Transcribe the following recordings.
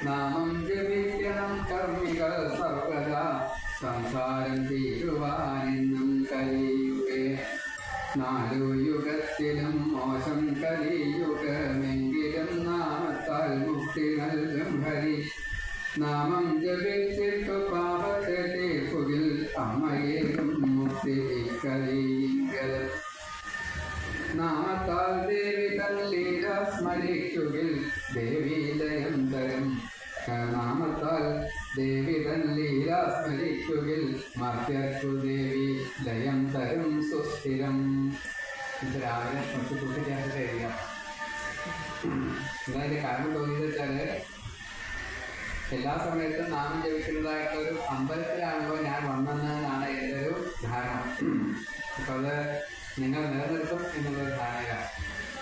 നാമം ജപിക്കണം കർമ്മികൾ സർവദാ സംസാരം തീരുവാനെന്നും കലിയുകേ. 4 യുഗത്തിലും മോശം കലിയുഗമെങ്കിലും നാമത്താൽ മുക്തി നൽകും ഹരി. നാമം ജപിച്ചിട്ടു പാപത്തെ തീർക്കുകിൽ അമ്മയേകും മുക്തി കലിയിങ്കൽ. നാമത്താൽ ദേവി തല്ലീല സ്മരിക്കുകിൽ ദേവീലയം തരും. നാമത്താൽ ദേവി തല്ലീല സ്മരിക്കുകിൽ മർത്യർക്കു ദേവി ലയം തരും സുസ്ഥിരം. ഇത് രാവിലെ കുറച്ച് കൂട്ടിക്കാട്ട് എഴുതുക. ഇതതിൻ്റെ കാരണം തോന്നിയെന്ന് വെച്ചാൽ എല്ലാ സമയത്തും നാമം ജപിക്കുന്നതായിട്ടൊരു അമ്പലത്തിലാകുമ്പോൾ ഞാൻ വന്നെന്നാണ് എൻ്റെ ഒരു ധാരണ. അപ്പോൾ അത് നിങ്ങൾ നിലനിർത്തും എന്നുള്ളൊരു ധാരണയാണ്.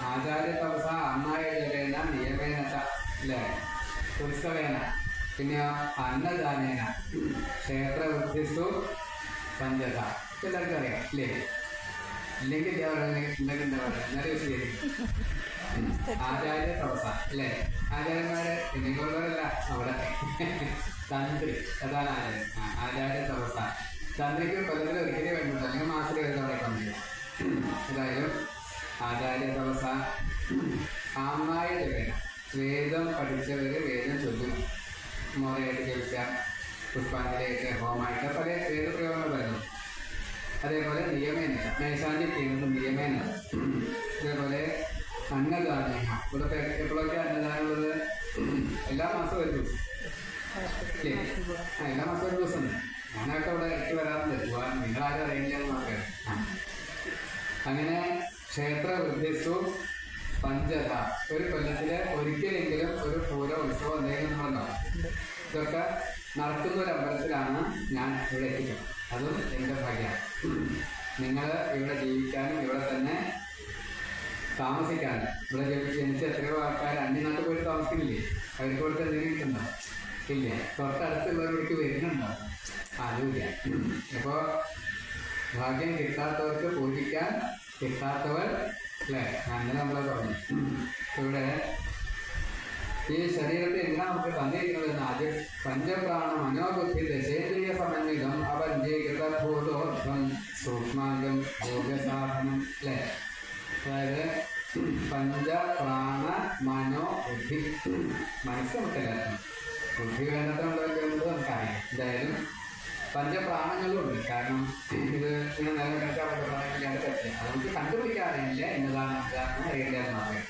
ആചാര്യ തപസ അന്നായ ജലേന നിയമേനച്ച അല്ലേ, ഉത്സവേന, പിന്നെ അന്നദാനേന, ക്ഷേത്ര വൃദ്ധിസ്തു പഞ്ചത. എല്ലാവർക്കും അറിയാം അല്ലേ? ഇല്ലെങ്കിൽ എന്താ പറയുക, എന്നാലും വിശദീകരിക്കും. ആചാര്യ തപസ അല്ലേ, ആചാര്യന്മാരെ നിങ്ങളുള്ളവരല്ല അവിടെ തന്ത്രി, അതാണ് ആചാര്യൻ. ആചാര്യ തപസ തന്ത്രിക്ക് കൊല്ലത്തിൽ ഒരിക്കലേ വേണ്ടുള്ളൂ, അല്ലെങ്കിൽ മാസത്തിൽ ഒരു തവണ തന്ത്രി. ഏതായാലും ആചാര്യ തപസ ആമായ ജപേന, വേദം പഠിച്ചവർ വേദം ചൊല്ലും. മോറയായിട്ട് ജപിക്കാം, പുഷ്പാഞ്ജലിയൊക്കെ ഹോമായിട്ട് പല വേദപ്രയോഗങ്ങൾ വരുന്നു. അതേപോലെ നിയമേന മേശാന്തി ചെയ്യുന്നത് നിയമേന. അതേപോലെ അന്നദാനം, ഇവിടെ എപ്പോഴൊക്കെ അന്നദാനമുള്ളത് എല്ലാ മാസവും ഒരു ദിവസം അല്ലേ? എല്ലാ മാസവും ഒരു ദിവസം ഞാനൊക്കെ ഇവിടെ ഇടയ്ക്ക് വരാറുണ്ട്. നിങ്ങളാരും അറിയില്ലെന്ന് നോക്കാം. അങ്ങനെ ക്ഷേത്ര വൃദ്ധിസ്തു പഞ്ചത, ഒരു കൊല്ലത്തില് ഒരിക്കലെങ്കിലും ഒരു പൂര ഉത്സവം എന്തെങ്കിലും ഉണ്ടാവും. ഇതൊക്കെ നടക്കുന്ന ഒരു അമ്പലത്തിലാണ് ഞാൻ ഇവിടെ എത്തിക്കുന്നത്. അതും എൻ്റെ ഭാഗ്യമാണ്. നിങ്ങൾ ഇവിടെ ജീവിക്കാനും ഇവിടെ തന്നെ താമസിക്കാനും, ഇവിടെ ജനിച്ച് എത്രയോ ആൾക്കാർ അന്യനാട്ടിൽ പോയിട്ട് താമസിക്കുന്നില്ലേ? അവർക്ക് കൊടുത്ത് എന്തെങ്കിലും കിട്ടുന്നുണ്ടോ? ഇല്ല. തൊട്ടടുത്തുള്ളവർക്ക് വരുന്നുണ്ടോ? അതുമില്ല. അപ്പോൾ ഭാഗ്യം കിട്ടാത്തവർക്ക് പൂജിക്കാൻ, കിട്ടാത്തവർ അല്ലേ, അങ്ങനെ നമ്മളെ പറഞ്ഞു. ഇവിടെ ഈ ശരീരത്തെ എന്തിനാ നമുക്ക് തന്നിരിക്കുന്നതെന്ന് ആദ്യം പഞ്ചപ്രാണ മനോബുദ്ധി ദശേന്ദ്രിയ സമന്വിതം അപഞ്ചീകൃത ഭൂതോർത്ഥം സൂക്ഷ്മാംഗം ഭോഗസാധനം അല്ലേ. അതായത് പഞ്ചപ്രാണ മനോ ബുദ്ധി, മനസ്സ് നമുക്കെല്ലാവർക്കും, ബുദ്ധി വേണ്ടത്തിനുള്ളതൊക്കെ നമുക്കറിയാം. എന്തായാലും പഞ്ചപ്രാണങ്ങളും ഉണ്ട്. കാരണം ഇത് ഇങ്ങനെ നിലനിൽക്കാൻ പഞ്ചപ്രാണങ്ങളില്ലാതെ പറ്റില്ല. അത് നമുക്ക് കണ്ടുപിടിക്കാറില്ല എന്നതാണ് എന്താണെന്ന് അറിയില്ല എന്ന് മാത്രമേ.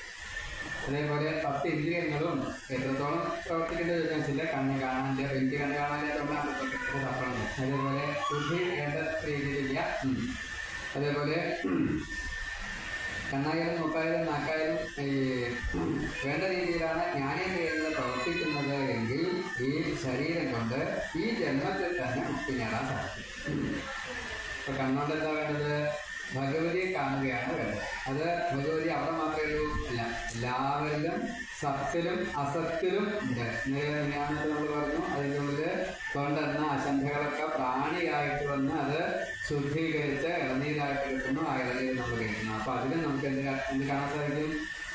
അതേപോലെ 10 ഇന്ദ്രിയങ്ങളും ഉണ്ട്. എത്രത്തോളം പ്രവർത്തിക്കേണ്ടത് വെച്ചില്ല. കണ്ണ് കാണാനില്ല, എനിക്ക് കണ്ണ് കാണാനില്ലാത്തതുകൊണ്ടാണ് തപ്പുന്നത്. അതേപോലെ ബുദ്ധി വേണ്ട രീതിയിലില്ല. അതേപോലെ കണ്ണായാലും മൂക്കായാലും നാക്കായാലും വേണ്ട രീതിയിലാണ് ജ്ഞാനേന്ദ്രിയങ്ങൾ പ്രവർത്തിക്കുന്നത് എങ്കിൽ ഈ ശരീരം കൊണ്ട് ഈ ജന്മത്തിൽ തന്നെ മുക്തി നേടാൻ സാധിക്കും. ഇപ്പൊ കണ്ണുകൊണ്ട് എന്താ വേണ്ടത്? ഭഗവതിയെ കാണുകയാണ് വേണ്ടത്. അത് ഭഗവതി അവിടെ മാത്രമേ ഉള്ളൂ അല്ല, എല്ലാവരിലും സത്തിലും അസത്തിലും ഉണ്ട്. ഞാനത് നമ്മൾ പറഞ്ഞു. അതിൻ്റെ ഉള്ളിൽ കൊണ്ടുവന്ന അശംഭകളൊക്കെ പ്രാണിയായിട്ട് വന്ന് അത് ശുദ്ധീകരിച്ച് ഇളനീരായിട്ട് കിട്ടുന്നു. ആ ഇളനീര് നമ്മൾ കഴിക്കുന്നു. അപ്പോൾ അതിലും നമുക്ക് എന്ത് കാണാൻ സാധിക്കും?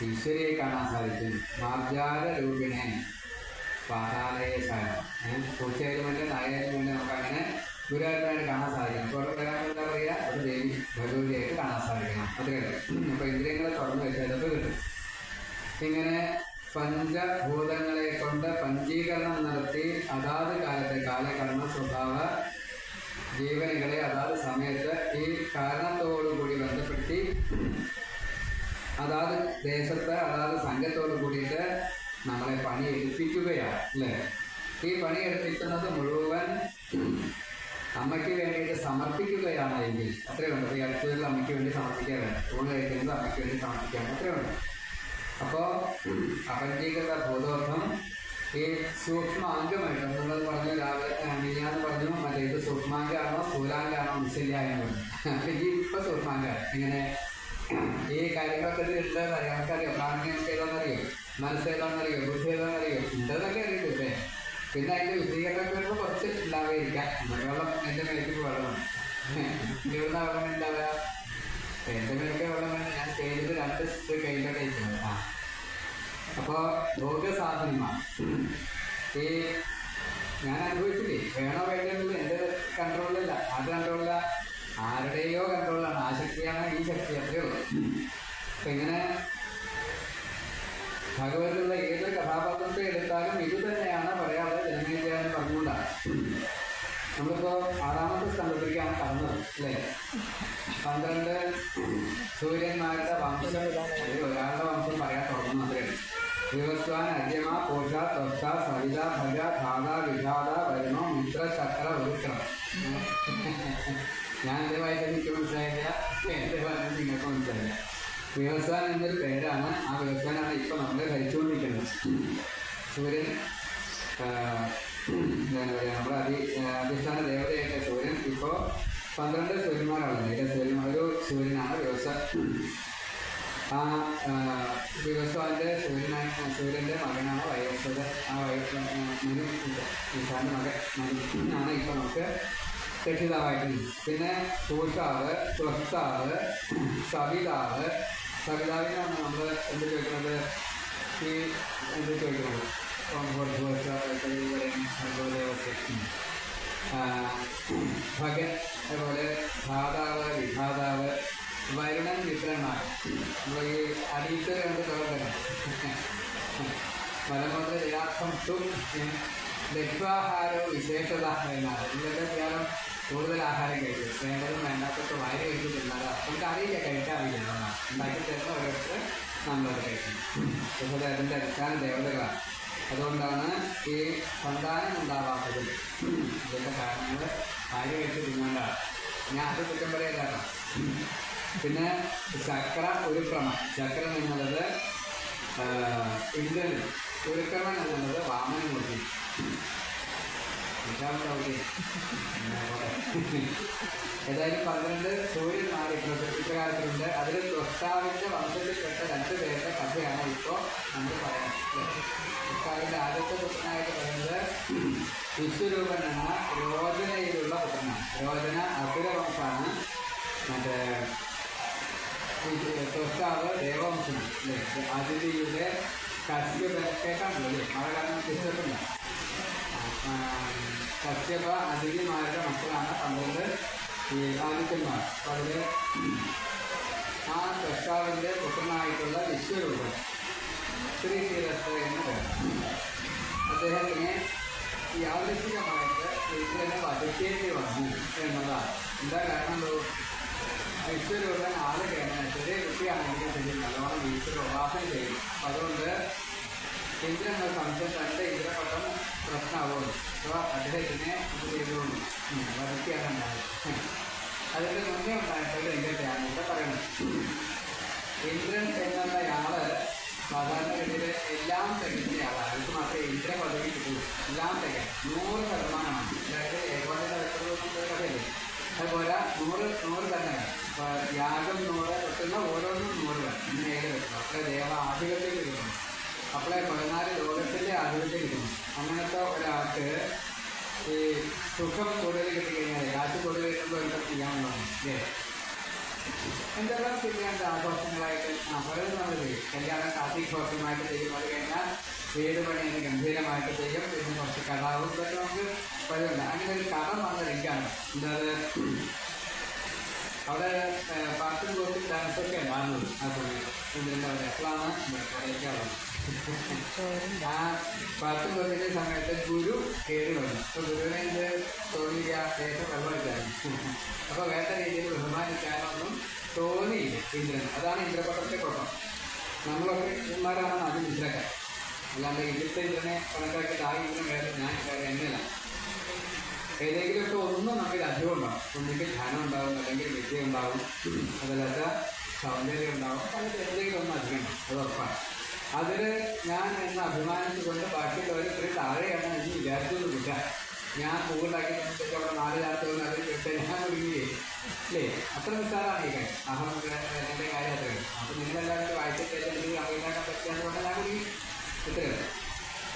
ഈശ്വരിയെ കാണാൻ സാധിക്കും. മാർജാര രൂപിണെ പാതാലയേശായ പൂച്ചയായാലും വേണ്ട, നായാലും വേണ്ട, നമുക്ക് അങ്ങനെ ഗുരുവായൂരായിട്ട് കാണാൻ സാധിക്കണം. അപ്പോൾ അവിടെ എന്താ പറയുക? അത് ദേവി ഭഗവതിയായിട്ട് കാണാൻ സാധിക്കണം. അത് കഴിയും. അപ്പോൾ ഇന്ദ്രിയങ്ങളെ തുറന്നു വെച്ചാൽ ഇതൊക്കെ കിട്ടും. ഇങ്ങനെ പഞ്ചഭൂതങ്ങളെ കൊണ്ട് പഞ്ചീകരണം നടത്തി അതാത് കാലത്തെ കാലകർമ്മ സ്വഭാവ ജീവനുകളെ അതാത് സമയത്ത് ഈ കാരണത്തോടുകൂടി ബന്ധപ്പെടുത്തി അതാത് ദേശത്ത് അതാത് സംഘത്തോട് കൂടിയിട്ട് നമ്മളെ പണിയെടുപ്പിക്കുകയാണ് അല്ലേ. ഈ പണിയെടുപ്പിക്കുന്നത് മുഴുവൻ അമ്മയ്ക്ക് വേണ്ടിയിട്ട് സമർപ്പിക്കുകയാണ് എങ്കിൽ അത്രയും ഉണ്ട്. ഈ അടുത്തതിൽ അമ്മയ്ക്ക് വേണ്ടി സമർപ്പിക്കാൻ വേണം. ഊണ് കഴിക്കുന്നത് അമ്മയ്ക്ക് വേണ്ടി സമർപ്പിക്കാൻ അത്രയും ഉണ്ട്. അപ്പോൾ അപഞ്ചീകൃത ഭൂതോർത്ഥം ഈ സൂക്ഷ്മാംഗമായിട്ട് എന്നുള്ളത് പറഞ്ഞു. രാവിലെ ഞാൻ പറഞ്ഞു മറ്റേ ഇത് സൂക്ഷ്മാംഗമാണോ സ്ഥൂലാംഗമാണോ മനസ്സിലായെന്ന് പറഞ്ഞു. ഈ ഇപ്പം സൂക്ഷ്മാംഗമാണ്. ഇങ്ങനെ ഈ കാര്യങ്ങളൊക്കെ ഉണ്ടെന്ന് അറിയാം. നമുക്കറിയാം പ്രാണികൾക്ക് ഏതാണെന്നറിയോ, മനസ്സേതാണെന്നറിയോ, ബുദ്ധി ഏതാണെന്നറിയോ, ഉണ്ടെന്നൊക്കെ അറിയും. പക്ഷേ പിന്നെ അതിൻ്റെ വിശദീകരണമൊക്കെ വരുമ്പോൾ കുറച്ച് ഉണ്ടാവുകയിരിക്കാം. വെള്ളം എൻ്റെ മേലേക്ക് വെള്ളമാണ്. ഇവിടുന്ന് വെള്ളം ഉണ്ടാവുക എൻ്റെ മേലേക്ക് വെള്ളം വേണം. ഞാൻ ചെയ്തത് 2 കയ്യിലൊക്കെ അയക്കുന്നത്. അപ്പോൾ ഭോഗസാധനമാണ് ഈ ഞാൻ അനുഭവിച്ചില്ലേ, വേണോ വേണ്ടെന്നുള്ളത് എൻ്റെ കൺട്രോളിലല്ല, അത് കൺട്രോളില്ല, ആരുടെയോ കൺട്രോളിലാണ്. ആ ശക്തിയാണ് ഈ ശക്തി, അത്രയേ ഉള്ളൂ. അപ്പം ഇങ്ങനെ ഭഗവതിലുള്ള ഏതൊരു കഥാപാത്രത്തെ എടുത്താലും ഇത് തന്നെയാണ് പറയാതെ ജനമേജയാന്ന് പറഞ്ഞുകൊണ്ടാണ്. നമ്മളിപ്പോൾ 6ാമത്തെ സ്കന്ധത്തിലേക്കാണ് കടന്നത് അല്ലേ. 12 സൂര്യന്മാരുടെ വംശം, ഒരാളുടെ വംശം പറയാൻ തുടങ്ങുന്നു. അത്രയാണ്. ദിവസ്വാൻ അര്യമ പോഷ ത്വഷ്ട സവിത ഭജ ധാത വിഘാത വരുണോ മിത്ര ചക്ര വിക്രം. ഞാൻ എൻ്റെ വായിക്കാൻ എനിക്ക് മനസ്സിലായില്ല, എൻ്റെ വായിക്കാൻ നിങ്ങൾക്ക് മനസ്സിലായില്ല. വ്യവസാൻ എന്നൊരു പേരാണ്. ആ വ്യവസാനാണ് ഇപ്പോൾ നമ്മൾ ധരിച്ചുകൊണ്ടിരിക്കുന്നത്. സൂര്യൻ എന്താണ് പറയുക, നമ്മുടെ അധിഷ്ഠാന ദേവതയായിട്ട് സൂര്യൻ ഇപ്പോൾ 12 സൂര്യന്മാരാണ്. ഒരു സൂര്യനാണ് വ്യവസായ. ആ വ്യവസായൻ്റെ സൂര്യൻ്റെ മകനാണ് വയസ്സത്. ആ ഈശാന്റെ മകനാണ് ഇപ്പോൾ നമുക്ക് രക്ഷിതാവായിട്ടുണ്ട്. പിന്നെ പൂഷാവ്, ത്വസ്താവ്, സവിതാവ്. സവിതാവിനാണ് നമ്മൾ എന്ത് ചോദിക്കുന്നത്, ഈ എന്ത് ചോദിക്കുന്നത്, ഭഗൻ, അതുപോലെ ധാതാവ്, വിധാതാവ്, വരുണൻ, വിത്രന്മാർ. നമ്മൾ ഈ അടിയത്തെ രണ്ട് തുടങ്ങണം. മലമൂത്ര ജലാർത്ഥം ലഘ്വാഹാരോ വിശേഷത എന്നാണ്. ഇന്നത്തെ കാലം കൂടുതൽ ആഹാരം കഴിക്കും, വേണ്ടതും വേണ്ടാത്തൊക്കെ വയറ് കഴിച്ചിട്ടുണ്ടാകാം. നമുക്ക് അറിയില്ല, കഴിക്കാറില്ല. ഉണ്ടാക്കി തരുന്ന ഓരോരുത്തർ നമ്മളത് കഴിക്കും. പക്ഷേ അതിൻ്റെ അടിസ്ഥാന ദേവതകളാണ്. അതുകൊണ്ടാണ് ഈ സന്താനം ഉണ്ടാവാത്തത്. ഇതിൻ്റെ കാരണങ്ങൾ വയറ് കഴിച്ച് തിന്നേണ്ടതാണ്. ഞാൻ അത് കുറ്റം പറയലാണ്. പിന്നെ ചക്ര ഉരുക്രമം. ചക്രം എന്നുള്ളത് ഇന്ദ്രനും, ഉരുക്രമൻ എന്നുള്ളത് വാമനമൂർത്തി. ഏതായാലും 12 സൂര്യന്മാർ ഇപ്രകാരത്തിലുണ്ട്. അതിൽ ത്വഷ്ടാവിൻ്റെ വംശത്തിൽപ്പെട്ട 2 പേരുടെ കഥയാണ് ഇപ്പോൾ നമ്മൾ പറയുന്നത്. ത്വഷ്ടാവിൻ്റെ ആദ്യത്തെ പുത്രനായിട്ട് പറയുന്നത് വിശ്വരൂപൻ എന്ന രോചനയിലുള്ള പുത്രനാണ്. രോചന അസുരവംശമാണ്. മറ്റേ ത്വഷ്ടാവ് ദേവവംശമാണ് അല്ലേ. അതിഥിയുടെ കശ്യപനെ കേൾക്കാനുള്ളത് മഴ കാരണം ഇഷ്ടത്തില്ല. കശ്യപ അതിഥിമാരുടെ മക്കളാണ് 12 ഈ ആദിത്യന്മാർ. അപ്പം അതിൽ ആ ത്വഷ്ടാവിൻ്റെ പുത്രനായിട്ടുള്ള വിശ്വരൂപൻ ശ്രീശീലസ്ഥ എന്ന് പേര്. അദ്ദേഹത്തിന് യാദൃശികമായിട്ട് ഇന്ദ്രനെ വധിക്കേണ്ടി വന്നു എന്നതാണ്. എന്താ കാരണം? വിശ്വരൂപൻ ആള് കഴിഞ്ഞാൽ ചെറിയ കുട്ടിയാണെങ്കിൽ ശരി നല്ലോണം ഈശ്വര ഉപാസന ചെയ്യും. അതുകൊണ്ട് ഇന്ദ്രൻ സംശയം തൻ്റെ ഇന്ദ്രപട്ടം പ്രശ്നമാവുന്നു. അപ്പോൾ അദ്ദേഹത്തിനെ ഇത് ചെയ്തുകൊണ്ടു വധിക്കാനുണ്ടായത്. അതിൻ്റെ മുന്നേ ഉണ്ടായിട്ടൊരു ഇന്ദ്രത്തെയാണ് ഇവിടെ പറയുന്നത്. ഇന്ദ്രൻ എന്നയാള് സാധാരണഗതിയിൽ എല്ലാം തികഞ്ഞ ആളാണ്. അവർക്ക് മാത്രമേ ഇന്ദ്ര പദവി കിട്ടുള്ളൂ. എല്ലാം തികയാൻ 100%. അതായത് ഏകോപന്റെ കഥയല്ലേ. അതുപോലെ 100 തന്നെ വേണം. ഇപ്പോൾ യാഗം 100 വെക്കുന്ന ഓരോന്നും 100 വേണം. ഇങ്ങനെ ഏത് വെക്കണം. അപ്പോഴേ ദേവ ആധിപത്യം കിട്ടണം. അപ്പോഴേ 14 ലോകത്തിൻ്റെ ആധിപത്യം കിട്ടണം. അങ്ങനത്തെ ഒരാൾക്ക് ഈ സുഖം കൂടുതൽ കിട്ടിക്കഴിഞ്ഞാൽ, കാശ് കൂടുതൽ കിട്ടുമ്പോൾ എന്താ ചെയ്യാനുള്ളതാണ് അല്ലേ. എന്തെല്ലാം ചെയ്യാണ്ട് ആഘോഷങ്ങളായിട്ട് പലതും ചെയ്യും. കല്യാണം കാർത്തികഘോഷമായിട്ട് ചെയ്യും. അത് കഴിഞ്ഞാൽ വീട് പണിയൊക്കെ ഗംഭീരമായിട്ട് ചെയ്യും. പിന്നെ കുറച്ച് കടാവും ഇതൊക്കെ നമുക്ക് പലതുണ്ട്. അങ്ങനെ ഒരു കടം വന്നത് എനിക്കാണ്. എന്തായത് അവിടെ പാട്ടും കോട്ടും ഡാൻസൊക്കെ ഉണ്ടാകുന്നത് ആ സമയത്ത് ഇതിൻ്റെ അവിടെ. അപ്പോഴാണ് കടയ്ക്കാറുള്ളത്. ആ പാട്ടും കോട്ടിൻ്റെ സമയത്ത് ഗുരു കയറി വന്നു. അപ്പോൾ ഗുരുവിനെ ഇത് തോന്നിയ ശേഷം വെള്ളമൊഴിച്ചായിരുന്നു. അപ്പോൾ വേണ്ട രീതിയിൽ ബഹുമാനിക്കാനൊന്നും തോന്നിയില്ല ഇന്ദ്രൻ. അതാണ് ഇന്ദ്രപത്രത്തെ കുഴപ്പം. നമ്മളൊക്കെ ഇന്ദ്രന്മാരാണ് അത് ഇന്ദ്രക്കാർ. അല്ലാണ്ട് ഇതിലത്തെ ഇന്ദ്രനെ കണക്കാക്കിയിട്ട് ആ ഇന്ദ്രൻ വേറെ ഞാൻ വേറെ എന്നല്ല. ഏതെങ്കിലുമൊക്കെ ഒന്നും നമുക്ക് അധികം ഉണ്ടാവും. ഒന്നുകിൽ ധനം ഉണ്ടാവും, അല്ലെങ്കിൽ വിദ്യ ഉണ്ടാവും, അതല്ലാത്ത സൗന്ദര്യം ഉണ്ടാവും. അതിൽ എന്തെങ്കിലും ഒന്നും അധികം ഉണ്ടാവും. അത് ഉറപ്പാണ്. അതിൽ ഞാൻ എന്ന് അഭിമാനിച്ചുകൊണ്ട് ബാക്കിയുള്ളവർ ഇത്രയും താഴെയാണ് എന്ന് വിചാരിച്ചൊന്നും കിട്ടുക. ഞാൻ പൂവുണ്ടാക്കിയതിനനുസരിച്ച് അവിടെ 4 രാത്രികൾ അതിൽ കിട്ടുക ഞാൻ ഒരുങ്ങിയേ അല്ലേ. അത്ര നിസ്സാരമാണ് ഈ കാര്യം. എൻ്റെ കാര്യം അത്രയാണ്. അപ്പോൾ നിങ്ങളെല്ലാവരും വായിച്ചിട്ട് അറിയില്ലാക്കാൻ പറ്റിയാന്ന് ഞാൻ കുടുങ്ങി. ഇത്രയാണ്.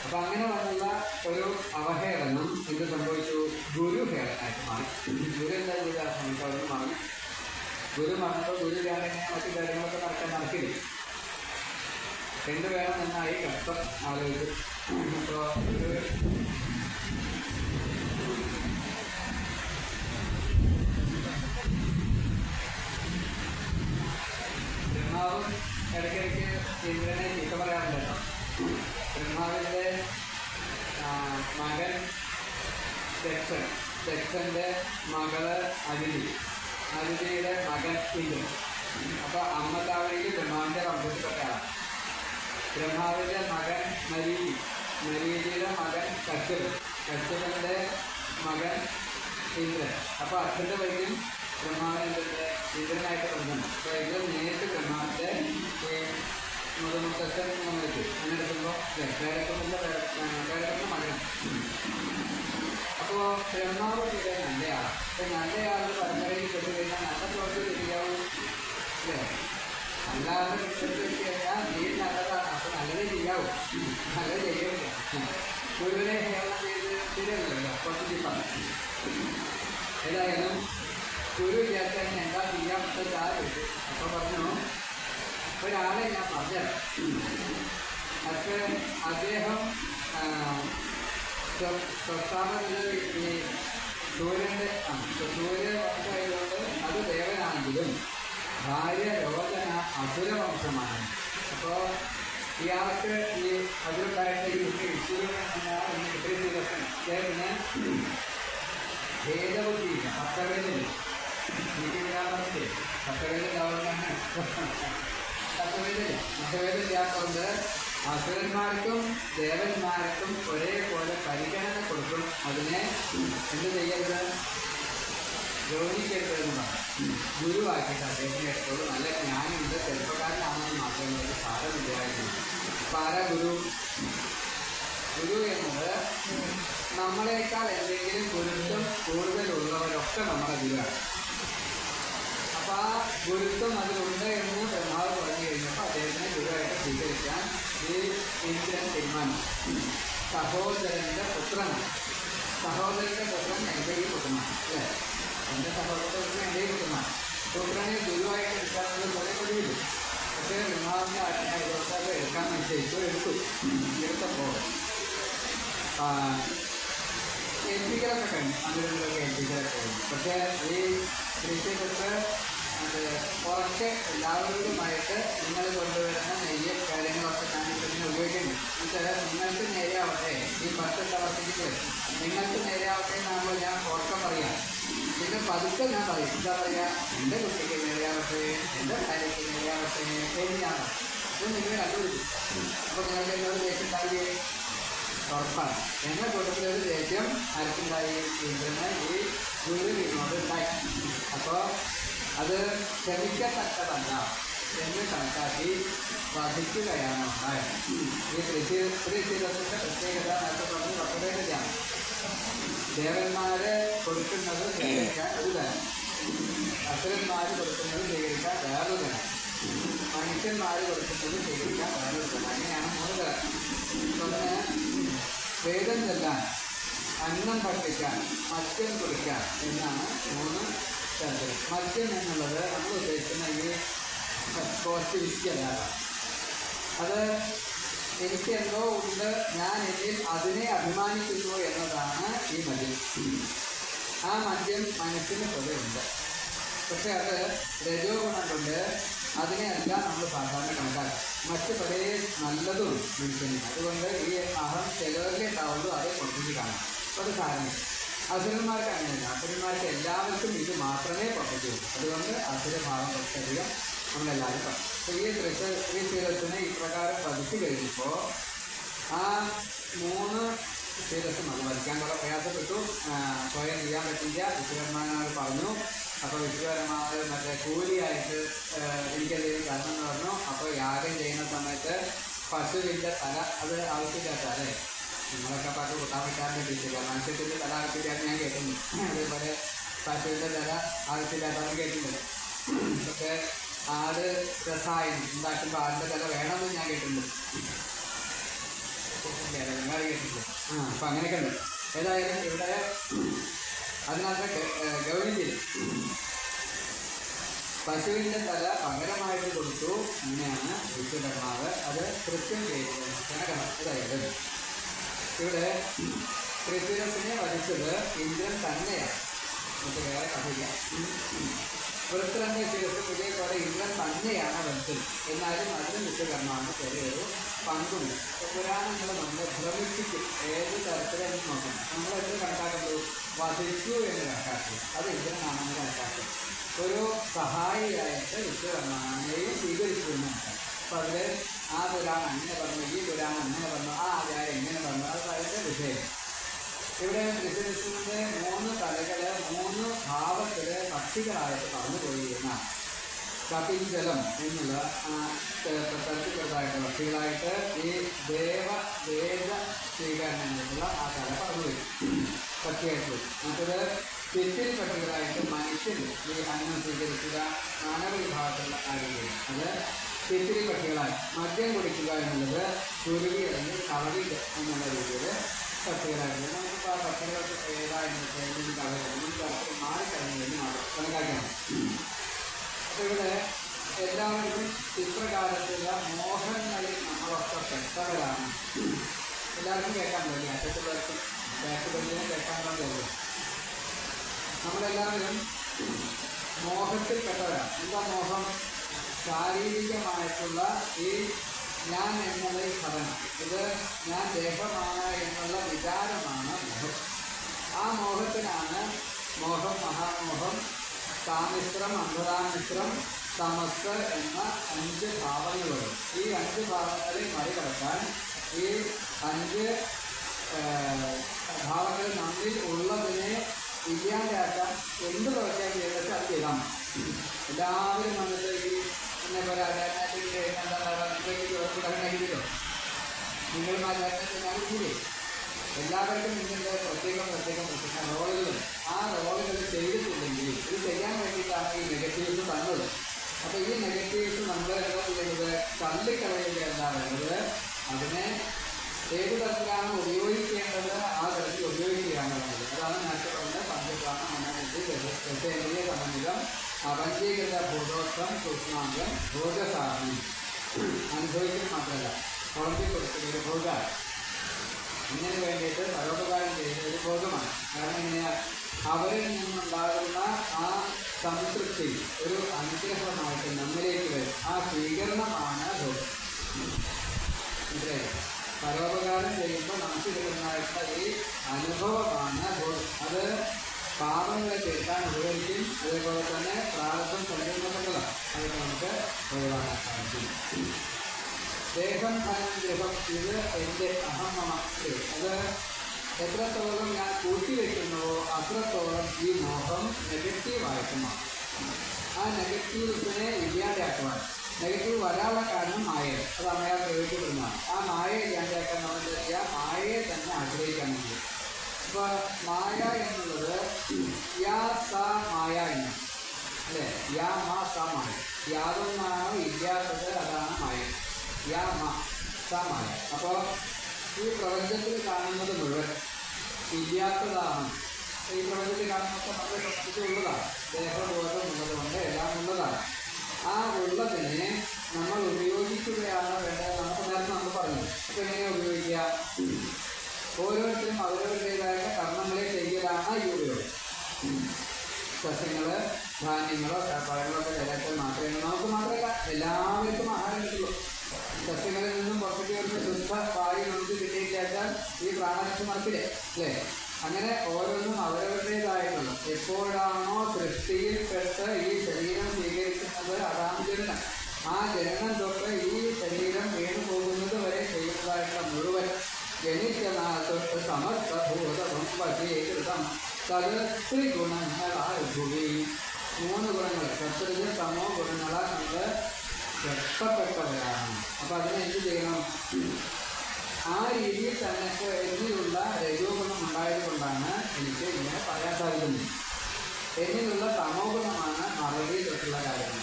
അപ്പം അങ്ങനെ വന്നുള്ള ഒരു അവഹേളനം എന്ത് സംഭവിച്ചു? ഗുരു ഹേളനായിട്ട് മാറി. ഗുരു എന്താ ചെയ്ത ആ സമയത്ത് അവർ മാറി. ഗുരു മറന്നപ്പോൾ ഗുരു ഞാൻ മറ്റു കാര്യങ്ങളൊക്കെ നടക്കില്ല. എന്ത് വേണമെന്നായി കഷ്ടം ആലോചിച്ചു. അപ്പോൾ ഗുരു ദക്ഷൻ, ദക്ഷന്റെ മകള് അരുതി, അരുതിയുടെ മകൻ ഇന്ദ്രൻ. അപ്പൊ അമ്മത്താവണിക്ക് ബ്രഹ്മാവിന്റെ വംശത്തിൽപ്പെട്ടയാണ്. ബ്രഹ്മാവിന്റെ മകൻ മരീചി, മരീചിയുടെ മകൻ കശ്യപൻ, കശ്യപന്റെ മകൻ ഇന്ദ്രൻ. അപ്പൊ അച്ഛൻ്റെ വഴിയും ബ്രഹ്മാവിന്റെ ഇന്ദ്രനായിട്ട് ബന്ധമുണ്ട്. അപ്പൊ ഇന്ദ്രൻ നേരിട്ട് ബ്രഹ്മാവിന്റെ മുതമുത്തച്ഛൻ വെച്ച് അങ്ങനെ എടുക്കുമ്പോൾ പേരക്കുന്ന മകൻ. അപ്പോൾ ബ്രഹ്മാവ് ഇവിടെ നല്ലയാളാണ്. അപ്പൊ നല്ലയാളുടെ പരമ്പരയിൽ പെട്ട് കഴിഞ്ഞാൽ നല്ല പ്രവൃത്തി ചെയ്യാവും അല്ലേ? അല്ലാതെ വിശ്വസിച്ച് വെച്ച് കഴിഞ്ഞാൽ നീ നല്ലതാണ്, അപ്പൊ നല്ലതേ ചെയ്യാവൂ, നല്ലത് ചെയ്യില്ല. ഗുരുവിനെ സേവനം ചെയ്ത് ശരിയല്ലോ, കുറച്ച് ടിപ്പാണ്. ഏതായാലും ഗുരു വിചാരിച്ചാൽ എന്താ ചെയ്യാൻ പറ്റുന്ന ആരുണ്ട്. അപ്പൊ പറഞ്ഞു ഒരാളെ ഞാൻ പറഞ്ഞുതരാം. പക്ഷേ അദ്ദേഹം സ്വസ്ഥാപനത്തിൽ ഈ സൂര്യൻ്റെ സൂര്യവംശമായതുകൊണ്ട് അത് ദേവനാണെങ്കിലും ഭാര്യ രോചന അസുരവംശമാണ്. അപ്പോൾ ഇയാൾക്ക് ഈ അതിലുണ്ടായിട്ട് ഈ അദ്ദേഹത്തിന് ഭേദബുദ്ധിയില്ല, പത്തവേദില്ല. എനിക്ക് വിടാമത്തെ പത്തവേദ ഗവൺമെന്റ് പത്തവേദില്ലാത്തതുകൊണ്ട് അസുരന്മാർക്കും ദേവന്മാർക്കും ഒരേപോലെ പരിഗണന കൊടുക്കും. അതിനെ എന്ത് ചെയ്യരുത്, ഗൗനിക്കരുതെന്നാണ്. ഗുരുവാക്കിയിട്ട് അദ്ദേഹത്തിന് എടുത്തോളൂ. നല്ല ജ്ഞാനമുണ്ട്, ചെറുപ്പക്കാരനാണെന്ന് മാത്രമേ ഒരു സാരമില്ലായിരുന്നു. അപ്പം ആരാ ഗുരു? ഗുരു എന്നത് നമ്മളെക്കാൾ എന്തെങ്കിലും ഗുരുത്വം കൂടുതലുള്ളവരൊക്കെ നമ്മുടെ ഗുരുവാണ്. അപ്പം ആ ഗുരുത്വം അതിലുണ്ട് എന്ന് ബ്രഹ്മാവ് പറഞ്ഞു കഴിഞ്ഞപ്പോൾ അദ്ദേഹത്തിനെ ഗുരുവായിട്ട് സ്വീകരിക്കാൻ ഈ ഇന്ദ്രൻ തീരുമാനിച്ചു. സഹോദരൻ്റെ പുത്രനാണ്. സഹോദരൻ്റെ പുത്രൻ എൻ്റെ ഈ പുത്രനാണ് അല്ലേ? എൻ്റെ സഹോദരൻ്റെ പുത്രൻ എൻ്റെ ഈ പുത്രനാണ്. പുത്രനെ ഗുരുവായിട്ട് എടുക്കാനുള്ള കുറേ കഴിയില്ല. പക്ഷേ ബ്രഹ്മാവിൻ്റെ ആജ്ഞായതുകൊണ്ട് അത് എടുക്കാൻ നിശ്ചയിച്ചു. എടുത്തപ്പോൾ ഏൽപ്പിക്കലൊക്കെ കഴിഞ്ഞു, അതിലൊക്കെ ഏൽപ്പിക്കലൊക്കെ കഴിഞ്ഞു. പക്ഷേ ഈ കൃഷികൾക്ക് കുറച്ച് എല്ലാവരോടുമായിട്ട് നിങ്ങൾ കൊണ്ടുവരുന്ന നെയ്യ് കാര്യങ്ങളൊക്കെ ഞാൻ ഇതിനെ ഉപയോഗിക്കുന്നു. എന്നുവെച്ചാൽ നിങ്ങൾക്ക് നേരെയാവട്ടെ, ഈ 10 ദിവസത്തേക്ക് നിങ്ങൾക്ക് നേരെയാവട്ടെ എന്നാകുമ്പോൾ ഞാൻ ഉറക്കം പറയാം. പിന്നെ പതുക്കെ ഞാൻ പറയും, എന്താ പറയുക, എൻ്റെ കുട്ടിക്ക് നേരെയാവട്ടെ, എൻ്റെ ഭാര്യയ്ക്ക് നേരെയാവട്ടെ എന്ന് ഞാൻ പറയും. ഇത് നിങ്ങൾ കണ്ടുപിടിച്ചു. അപ്പോൾ നിങ്ങൾക്ക് എന്നോട് ദേഷ്യം ഉണ്ടാവുകയെ ഉറപ്പാണ്. എന്ന കൂട്ടത്തിലൊരു ദേഷ്യം ആർക്കുണ്ടായി? ഇന്ദ്രന് ഈ ഗുരുവിനോട് ഉണ്ടായി. അപ്പോൾ അത് ക്ഷമിക്കത്തക്കതല്ല എന്ന് കണക്കാക്കി വധിക്കുകയാണ് ഉണ്ടായത്. ഈ ത്രിശീലത്തിൻ്റെ പ്രത്യേകത നേരത്തെ പറഞ്ഞ് പക്വതയാണ്. ദേവന്മാരെ കൊടുക്കുന്നത് സ്വീകരിക്കാൻ ഒരു തരം, അസുരന്മാർ കൊടുക്കുന്നത് സ്വീകരിക്കാൻ വേറൊരു തരം, മനുഷ്യന്മാർ കൊടുക്കുന്നത് സ്വീകരിക്കാൻ വേറൊരു തരം. അങ്ങനെയാണ് 3 തരം. ഒന്ന് വേദം ചെല്ലാൻ, അന്നം ഭക്ഷിക്കാൻ, മദ്യം കുടിക്കാൻ എന്നാണ് 3 തരത്തിൽ. മദ്യം എന്നുള്ളത് നമ്മൾ ഉദ്ദേശിക്കുന്ന ഈ പോസിറ്റിവിറ്റി അല്ലാതെ അത് എനിക്ക് എന്തോ ഉണ്ട്, ഞാൻ എന്നിൽ അതിനെ അഭിമാനിക്കുന്നു എന്നതാണ് ഈ മദ്യം. ആ മദ്യം മനസ്സിന് പൊതുവുണ്ട്. പക്ഷെ അത് രജോ ഗുണം കൊണ്ട് അതിനെയല്ല നമ്മൾ സാധാരണ കണക്കാക്കുക. മറ്റ് പല നല്ലതും മനുഷ്യന്. അതുകൊണ്ട് ഈ അഹം ചിലവരിലേ ഉണ്ടാവുള്ളൂ, അത് പുറത്തേക്ക് കാണാം. അത് കാരണം അസുരന്മാർക്ക് അങ്ങനെയല്ല. അസുരന്മാർക്ക് എല്ലാവർക്കും ഇത് മാത്രമേ പുറത്തേക്ക്. അതുകൊണ്ട് അസുരഭാവം കുറച്ചധികം നമ്മളെല്ലാവരും പറയും. അപ്പോൾ ഈ ത്രിശീലത്തിനെ ഇപ്രകാരം പഠിച്ചു കഴിഞ്ഞപ്പോൾ ആ 3 ശീലത്തും അത് വരയ്ക്കാൻ കുറെ പ്രയാസപ്പെട്ടു. സ്വയം ചെയ്യാൻ പറ്റില്ല. വിശ്വകർമാനോട് പറഞ്ഞു. അപ്പോൾ വിശ്വകർമാവ് മറ്റേ കൂലിയായിട്ട് എനിക്കെന്തെങ്കിലും തരണം എന്ന് പറഞ്ഞു. അപ്പോൾ യാഗം ചെയ്യുന്ന സമയത്ത് പശുവിൻ്റെ തല, അത് ആവശ്യമില്ലാത്ത അല്ലേ, നിങ്ങളൊക്കെ പശു കൂട്ടാൻ പറ്റാൻ വേണ്ടിയിട്ടില്ല, മനുഷ്യത്തിൻ്റെ തല ആവശ്യമില്ലാത്ത ഞാൻ കേട്ടിട്ടുണ്ട്. അതേപോലെ പശുവിൻ്റെ തല ആവശ്യമില്ലാത്തവരും കേട്ടിട്ടുണ്ട്. പക്ഷേ ആട് രസായനം ഉണ്ടാക്കുമ്പോൾ ആടിൻ്റെ തല വേണമെന്ന് ഞാൻ കേട്ടിട്ടുണ്ട്. കേട്ടിട്ടുണ്ട്. അപ്പം അങ്ങനെയൊക്കെ ഉണ്ട്. ഏതായാലും ഇവിടെ അതിനകത്ത് ഗൗനിച്ചില്ല. പശുവിൻ്റെ തല പകരമായിട്ട് കൊടുത്തു. അങ്ങനെയാണ് വിശ്വകർമാവ് അത് കൃത്യം ചെയ്തത്. അതായത് ഇവിടെ ത്രിശൂലത്തിനെ വധിച്ചത് ഇന്ദ്രൻ തന്നെയാണ്. നമുക്ക് വേറെ കഥയില്ല. വൃത്രൻ്റെ ശിരസ് ഇതേപോലെ ഇന്ദ്രൻ തന്നെയാണ് വധിച്ചത്. എന്നാലും അതിന് വിശ്വകർമാവിന് ചെറിയൊരു പങ്കുണ്ട്. പുരാണങ്ങൾ നമ്മൾ ഭ്രമിച്ച് വിശ്വസിക്കും. ഏത് തരത്തിലെന്ന് നോക്കണം. നമ്മൾ എന്ത് കണക്കാക്കുന്നു? വധിച്ചു എന്ന് കണക്കാക്കും. അത് ഇന്ദ്രനാണെന്ന് കണക്കാക്കും. ഒരു സഹായിയായിട്ട് വിശ്വകർമ്മനെയും സ്വീകരിച്ചു എന്ന് കണക്കാക്കും. അപ്പം അതിൽ ആ പുരാണം അങ്ങനെ പറഞ്ഞു, ഈ പുരാണം അങ്ങനെ പറഞ്ഞു, ആ ആചാരം ഇങ്ങനെ പറഞ്ഞു, അത് അതിൻ്റെ വിഷയം. ഇവിടെ വിശ്വസിക്കുന്നത് 3 തലകള് 3 ഭാവത്തില് പക്ഷികളായിട്ട് പറന്നുപോയി എന്നാണ്. കപിഞ്ചലം എന്നുള്ള തരത്തിലുള്ളതായിട്ട് പക്ഷികളായിട്ട് ഈ വേദ സ്വീകരണങ്ങളിലുള്ള ആ തല പറന്നുപോയി, പക്ഷിയായിട്ട്. മറ്റത് തിത്തിരി പക്ഷികളായിട്ട് മനുഷ്യന് ഈ അന്നം സ്വീകരിക്കുക മാനവ വിഭാഗത്തിലുള്ള ആരോഗ്യം, അത് തിത്തിരി പക്ഷികളായി. മദ്യം കുടിക്കുക എന്നുള്ളത് കുരുവി അല്ലെങ്കിൽ കളവിൽ എന്നുള്ള രീതിയിൽ പക്ഷികളായിട്ട്. നമുക്കിപ്പോൾ ആ പക്ഷികളൊക്കെ ഏതായെന്ന് വെച്ചാൽ കളവിൽ മാറിക്കഴിഞ്ഞു കണക്കാക്കണം. അപ്പോൾ ഇവിടെ എല്ലാവരും ചിത്രകാലത്തുള്ള മോഹങ്ങളിൽ നമ്മളൊക്കെ പെട്ടവരാണ്. എല്ലാവർക്കും കേൾക്കാൻ കഴിയും, അറ്റത്തുള്ളവർക്കും ബാക്കുകളിലും കേൾക്കാൻ കഴിയും. നമ്മളെല്ലാവരും മോഹത്തിൽപ്പെട്ടവരാണ്. എന്താ മോഹം? ശാരീരികമായിട്ടുള്ള ഈ ഞാൻ എന്നുള്ള ഈ ഘടന, ഇത് ഞാൻ ദേഹമാണ് എന്നുള്ള വിചാരമാണ് മോഹം. ആ മോഹത്തിനാണ് മോഹം, മഹാമോഹം, കാമിശ്രം, അന്ധതാമിശ്രം, തമസ് എന്ന 5 ഭാവങ്ങളുണ്ട്. ഈ 5 ഭാവങ്ങളെ മറികടക്കാൻ ഈ 5 ഭാവങ്ങൾ നമ്മിൽ ഉള്ളതിനെ ഇല്ലാണ്ടാക്കാൻ എന്ത് പ്രവർത്തിക്കാൻ ചെയ്താൽ അത് ചെയ്താൽ മതി. എല്ലാവരും വന്നിട്ട് ഈ എന്നെ പോലെ ഉണ്ടാക്കിയില്ലോ, നിങ്ങൾ ഞാനില്ലേ, എല്ലാവർക്കും നിങ്ങളുടെ പ്രത്യേകം റോളുകളും ആ റോളുകൾ ചെയ്തിട്ടില്ലെങ്കിൽ ഇത് ചെയ്യാൻ വേണ്ടിയിട്ടാണ് ഈ നെഗറ്റീവ്സ് തന്നത്. അപ്പോൾ ഈ നെഗറ്റീവ്സ് നമ്മൾ എന്താ ചെയ്യുന്നത്? തള്ളിക്കളയുക എന്താ വേണ്ടത്? അതിനെ ഏത് തരത്തിലാണ് ഉപയോഗിക്കേണ്ടത് ആ തരത്തിൽ ഉപയോഗിക്കുകയാണ് വേണ്ടത്. അതാണ് നേരത്തെ പറഞ്ഞത് പഞ്ചപ്രാണം, മനോബുദ്ധി, ദശേന്ദ്രിയ സമന്വിതം, പഞ്ചീകൃത ഭൂതോത്വം, സൂക്ഷ്മാംഗം, ഭോഗസാധനം. അനുഭവിക്കൽ മാത്രമല്ല, പുറത്തിൽ കൊടുക്കുന്ന ഒരു ഭോഗമാണ്. ഇങ്ങനെ വേണ്ടിയിട്ട് പരോപകാരം ചെയ്യുന്ന ഒരു ഭോഗമാണ്. കാരണം എങ്ങനെയാണ്? അവരിൽ നിന്നുണ്ടാകുന്ന ആ സംതൃപ്തി ഒരു അനുഗ്രഹമായിട്ട് നമ്മിലേക്ക് വരും. ആ സ്വീകരണമാണ് ഭോഗം. മനസ്സിലായി? പരോപകാരം ചെയ്യുമ്പോൾ നമുക്ക് കിട്ടുന്നതായിട്ടുള്ള ഈ അനുഭവമാണ് ഭോഗം. അത് പാപങ്ങളെ തീർക്കാൻ ഉപകരിക്കും. അതേപോലെ തന്നെ പ്രാരബ്ധം സങ്കീർണപ്പെട്ടതാണ്. അതൊക്കെ നമുക്ക് ഒഴിവാക്കാൻ സാധിക്കും. ദേഹം, ധനം, ഗൃഹം, ഇത് എൻ്റെ അഹമ്മമാണ്. അത് എത്രത്തോളം ഞാൻ കൂട്ടിവെക്കുന്നുവോ അത്രത്തോളം ഈ മോഹം നെഗറ്റീവായിട്ട് മാറും. ആ നെഗറ്റീവ്സിനെ ഇല്ലാണ്ടാക്കുവാൻ, നെഗറ്റീവ് വരാനുള്ള കാരണം മായ, അത് അമ്മയാൽ പ്രയോഗിക്കപ്പെടുന്നതാണ്. ആ മായ ഇല്ലാണ്ടാക്കാൻ നമ്മൾ ചെയ്യാൻ മായയെ തന്നെ ആഗ്രഹിക്കാൻ വേണ്ടി. അപ്പോൾ മായ എന്നുള്ളത് യാ സ മായ എന്ന്, അല്ലേ? യാ മാ സ മായ. യാതൊന്നാണോ ഇല്ലാത്തത് അതാണ് മായ. യാ മാ സ മായ. അപ്പോൾ ഈ പ്രപഞ്ചത്തിൽ കാണുന്നത് മുഴുവൻ ഇല്ലാത്തതാണ്. ഈ പ്രപഞ്ചത്തിൽ കാണുന്നതൊക്കെ നമ്മളെ സംബന്ധിച്ചുള്ളതാണ്. ദേഹബോധം ഉള്ളതുകൊണ്ട് എല്ലാം ഉള്ളതാണ്. ആ ഉള്ളതിനെ നമ്മൾ ഉപയോഗിക്കുകയാണ് വേണ്ടത്. നമുക്ക് നേരത്തെ നമ്മൾ പറഞ്ഞു. അപ്പോൾ എങ്ങനെയാണ് ഉപയോഗിക്കുക? ഓരോരുത്തരും അവരവരുടേതായ കർമ്മങ്ങളെ ചെയ്യലാണ് ഈ ഉപയോഗം. സസ്യങ്ങൾ, ധാന്യങ്ങളോ പഴങ്ങളൊക്കെ കഴിച്ചാൽ മാത്രമേ നമുക്ക് മാത്രമല്ല എല്ലാവർക്കും ആഹാരം കിട്ടുള്ളൂ. സസ്യങ്ങളിൽ നിന്നും പുറത്തേക്ക് വരുന്ന ശുദ്ധ വായു നമുക്ക് കിട്ടിയില്ലാച്ചാൽ ഈ പ്രാണരക്ഷ നടക്കില്ലേ, അല്ലേ? അങ്ങനെ ഓരോന്നും അവരവരുടേതായിട്ടുള്ള എപ്പോഴാണോ സൃഷ്ടിയിൽപ്പെട്ട് ഈ ശരീരം സ്വീകരിക്കുന്നത് അതാണ് ജനനം. ആ ജനനം തൊട്ട് ഈ ശരീരം വീണു പോകുന്നത് വരെ ചെയ്യുന്നതായിട്ടുള്ള മുഴുവൻ ജനിച്ചനാൾ തൊട്ട് സമർത്ഥഭൂതം വശീകൃതം തത് ത്രിഗുണങ്ങളാഭുവി. 3 ഗുണങ്ങൾ സത്വരജ തമോ ഗുണങ്ങളാൽ നമ്മൾ രക്ഷപ്പെട്ടവരാണ്. അപ്പോൾ അതിനെ എന്ത് ചെയ്യണം? ആ രീതിയിൽ തന്നെ എന്നിലുള്ള രജോഗുണം ഉണ്ടായത് കൊണ്ടാണ് എനിക്ക് ഇങ്ങനെ പറയാൻ സാധിക്കുന്നത്. എന്നിലുള്ള തമോ ഗുണമാണ് മറവിയിൽ തൊട്ടുള്ള കാര്യങ്ങൾ.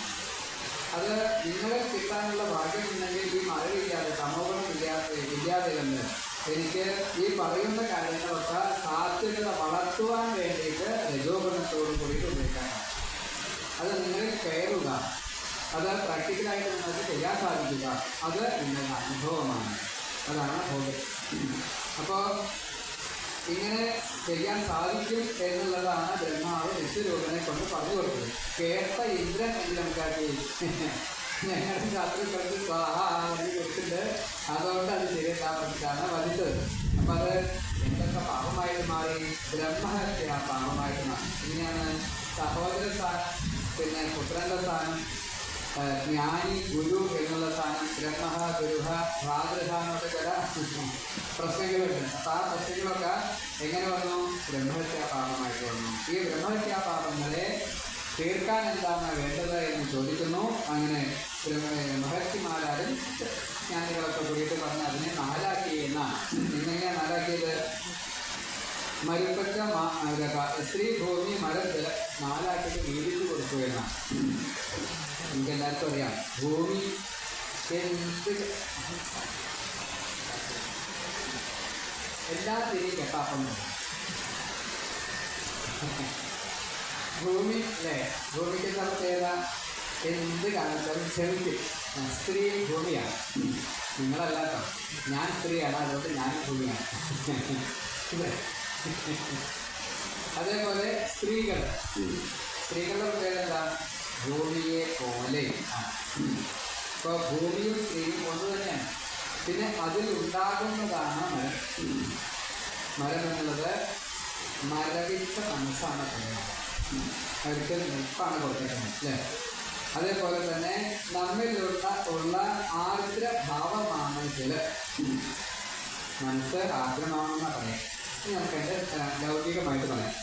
അത് നിങ്ങളെ കിട്ടാനുള്ള ഭാഗ്യമുണ്ടെങ്കിൽ ഈ മറവില്ലാതെ തമോ ഗുണം ഇല്ലാതെ കണ്ട് എനിക്ക് ഈ പറയുന്ന കാര്യങ്ങളൊക്കെ സാധ്യത വളർത്തുവാൻ വേണ്ടിയിട്ട് രജോഗുണത്തോട് കൂടിയിട്ട് ഉപയോഗിക്കാനാണ്. അത് നിങ്ങൾ കയറുക, അത് പ്രാക്ടിക്കലായിട്ട് നിങ്ങൾക്ക് ചെയ്യാൻ സാധിക്കുക, അത് നിങ്ങളുടെ അനുഭവമാണ്. അതാണ് ഭോഗം. അപ്പോൾ ഇങ്ങനെ ചെയ്യാൻ സാധിക്കും എന്നുള്ളതാണ് ബ്രഹ്മാവ് വിശ്വരൂപനെ കൊണ്ട് പറഞ്ഞു കൊടുത്തത്. കേട്ട ഇന്ദ്രൻ എന്ന് നമുക്കാക്കി ഞങ്ങളുടെ ശത്രുക്കൾക്ക് സ്വാഹ എന്ന് കൊടുത്തിട്ട് അതുകൊണ്ട് അത് ശരിയെത്താൻ പറ്റിയിട്ടാണ് വധിച്ചത്. അപ്പം അത് എന്തൊക്കെ പാപമായിട്ട് മാറി? ബ്രഹ്മഹത്യ പാപമായിട്ട് മാറി. ഇങ്ങനെയാണ് സഹോദര സ്ഥാനം, പിന്നെ പുത്രന്റെ സ്ഥാനം, ജ്ഞാനി ഗുരു എന്നുള്ള സ്ഥാനം, ബ്രഹ്മ ഗുരുഹ ഭാതൃഹ എന്നൊക്കെ ചില പ്രശ്നങ്ങളുണ്ട്. അപ്പം ആ പ്രശ്നങ്ങളൊക്കെ എങ്ങനെ വന്നു? ബ്രഹ്മഹത്യാ പാപമായിട്ട് വന്നു. ഈ ബ്രഹ്മഹത്യാ പാപങ്ങളെ തീർക്കാൻ എന്താണ് വേണ്ടത് എന്ന് ചോദിക്കുന്നു. അങ്ങനെ മഹർഷിമാരും ജ്ഞാനികളൊക്കെ കൂടിയിട്ട് പറഞ്ഞ് അതിനെ നാലാക്കി എന്നാണ്. എങ്ങനെയാണ് നാലാക്കിയത്? മരുപ്പറ്റ സ്ത്രീ ഭൂമി മരത്തിൽ നാലാക്കിയിട്ട് വീതിച്ചു കൊടുത്തു എന്നാണ്. നമുക്ക് എല്ലാവർക്കും അറിയാം, ഭൂമി എല്ലാത്തിനെയും കെട്ടാപ്പം ഭൂമി അല്ലേ? ഭൂമിക്ക് പ്രത്യേകത എന്ത് കാലത്തും ക്ഷമിക്കും. സ്ത്രീ ഭൂമിയാണ്, നിങ്ങളല്ലാട്ടോ. ഞാൻ സ്ത്രീയാണ്, അതുകൊണ്ട് ഞാൻ ഭൂമിയാണ്. അതേപോലെ സ്ത്രീകളുടെ പ്രത്യേകത എന്താ? ഭൂമിയെ പോലെ. ഇപ്പോൾ ഭൂമിയും സ്ത്രീയും ഒന്ന് തന്നെയാണ്. പിന്നെ അതിലുണ്ടാകുന്നതാണ് മരം. മരം എന്നുള്ളത് മരവിച്ച മനസ്സാണ് പറയുന്നത്. അവർക്ക് നിൽപ്പാണ് കൊടുത്തേക്കുന്നത് അല്ലേ? അതേപോലെ തന്നെ നമ്മിലുള്ള ആർദ്ര ഭാവമാണ് ജലം. മനസ്സ് ആർദ്രമാണെന്നാണ് പറയാം. ഇനി നമുക്കതിൻ്റെ ലൗകികമായിട്ട് പറയാം.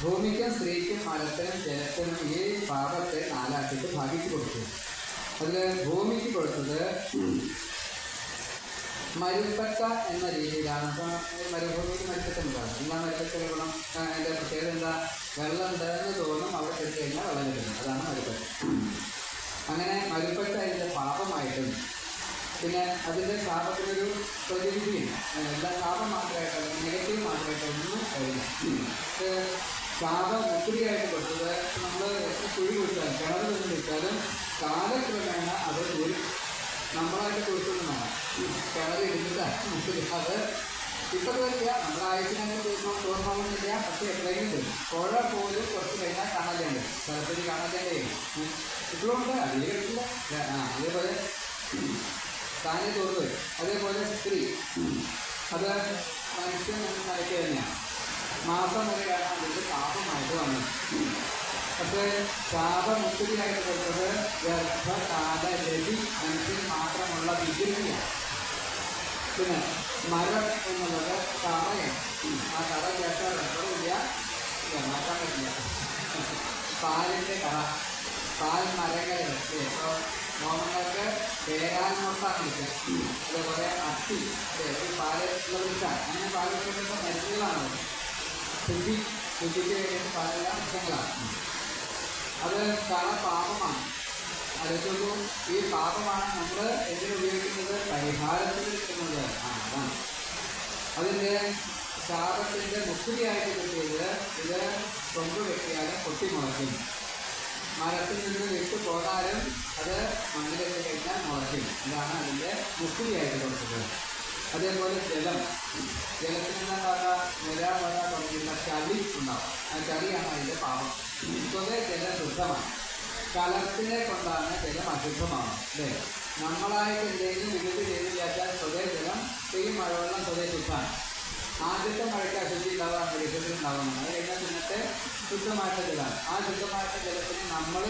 ഭൂമിക്കും സ്ത്രീക്കും മരത്തിനും ജലത്തിനും ഈ പാപത്തെ നാലാക്കിയിട്ട് ഭാഗിച്ചു കൊടുത്തു. അതിൽ ഭൂമിക്ക് കൊടുത്തത് മരുപ്പറ്റ എന്ന രീതിയിലാണ്. അപ്പോൾ മരുഭൂമിയിൽ മരുപ്പറ്റുണ്ടാകും. എന്താ മരുപ്പറ്റ ഗുണം? അതിൻ്റെ പ്രത്യേകത എന്താ? വെള്ളം ഉണ്ടെന്ന് തോന്നും, അവിടെ കെട്ടി കഴിഞ്ഞാൽ വെള്ളം കിട്ടും. അതാണ് മരുപ്പറ്റ. അങ്ങനെ മരുപ്പറ്റ അതിൻ്റെ പാപമായിട്ടും പിന്നെ അതിൻ്റെ ശാപത്തിനൊരു പ്രതിവിധിയും എല്ലാ ശാപം മാത്രമായിട്ടല്ല, നെഗറ്റീവ് മാത്രമായിട്ടൊന്നും കഴിയില്ല. ശാപം മുക്തിയായിട്ട് കൊടുത്തത് നമ്മൾ എത്ര കുഴി കുടിച്ചാലും കിണറ് നിന്ന് കുടിച്ചാലും കാലക്രമേണ അത് നമ്മളായിട്ട് കുറിച്ചൊന്നുമാണ്. കിണർ ഇരുന്നിട്ട് മുക്തി അത് ഇപ്പോഴത്തെ വരില്ല. നമ്മുടെ ആയുസിനൊക്കെ തോന്നുന്നില്ല. പക്ഷേ എപ്പോഴെങ്കിലും തരും. പുഴ പോലും കുറച്ച് കഴിഞ്ഞാൽ കാണാനുണ്ട്. സ്ഥലത്തേക്ക് കാണാനുണ്ടേ ഇപ്പോഴും ഉണ്ട്. അതിൽ കിട്ടില്ല. അതേപോലെ താനെ തോന്നു വരും. അതേപോലെ സ്ത്രീ അത് മനുഷ്യൻ നിലയ്ക്ക് തന്നെയാണ്. മാസം വരെ കാണാൻ വേണ്ടി പാപമായിട്ട് വന്നു. പക്ഷേ ശാപമുക്തിയായിട്ട് കൊടുത്തത് ഗർഭകാല രവി മനുഷ്യൻ മാത്രമുള്ള വികൃതിയാണ്. പിന്നെ മരം എന്നുള്ളത് കറയാണ്. ആ കറ കേട്ടാൽ റബ്ബറില്ല, മാറ്റാൻ പറ്റില്ല. പാലിൻ്റെ കറ, പാൽ മരങ്ങൾ. ഇപ്പോൾ മോഹങ്ങൾക്ക് പേരാൻ മുട്ടാൻ വിളിക്കാം. അതേപോലെ അത്തി, ഈ പാല് വിളിച്ചാൽ അങ്ങനെ പാൽ വിളിക്കുന്ന മരുന്നുകളാണ്. ശുദ്ധിക്ക് വേണ്ടിയിട്ട് പാലെല്ലാം വിഷങ്ങളാണ്. അത് കറ പാപമാണ്. അടുത്തൊരു ഈ പാപമാണ് നമ്മൾ എന്തിനുപയോഗിക്കുന്നത്? പരിഹാരത്തിൽ കിട്ടുന്നത്. അതാണ് അതിൻ്റെ ശാപത്തിൻ്റെ മുക്തിയായിട്ട് കിട്ടിയത്. ഇത് കൊമ്പ് വെട്ടിയാലും പൊട്ടിമുളയ്ക്കും. മരത്തിൽ നിന്ന് വിട്ട് പോകാനും അത് മണ്ണിലേക്ക് കഴിഞ്ഞാൽ മുളയ്ക്കും. ഇതാണ് അതിൻ്റെ മുക്തിയായിട്ട് കൊടുത്തത്. അതേപോലെ ജലത്തിൽ നിന്നുണ്ടാകുക നിരാവര തുടങ്ങിയുള്ള ചളി ഉണ്ടാവും. ആ ചളിയാണ് അതിൻ്റെ പാപം. സ്വതേ ജലം ശുദ്ധമാണ്. കലത്തിനെ കൊണ്ടാണ് ജലം അശുദ്ധമാവുന്നത് അല്ലേ? നമ്മളായിട്ട് എന്തെങ്കിലും വികൃതി ചെയ്ത് വിചാരിച്ചാൽ സ്വതേ ജലം ഈ മഴവെള്ളം സ്വതേ ശുദ്ധമാണ്. ആദ്യത്തെ മഴയ്ക്ക് അശുദ്ധി ഉണ്ടാവാൻ വികൃതി ഉണ്ടാവുന്നത്. അത് കഴിഞ്ഞാൽ പിന്നത്തെ ശുദ്ധമായിട്ട് ജലമാണ്. ആ ശുദ്ധമായിട്ട് ജലത്തിന് നമ്മൾ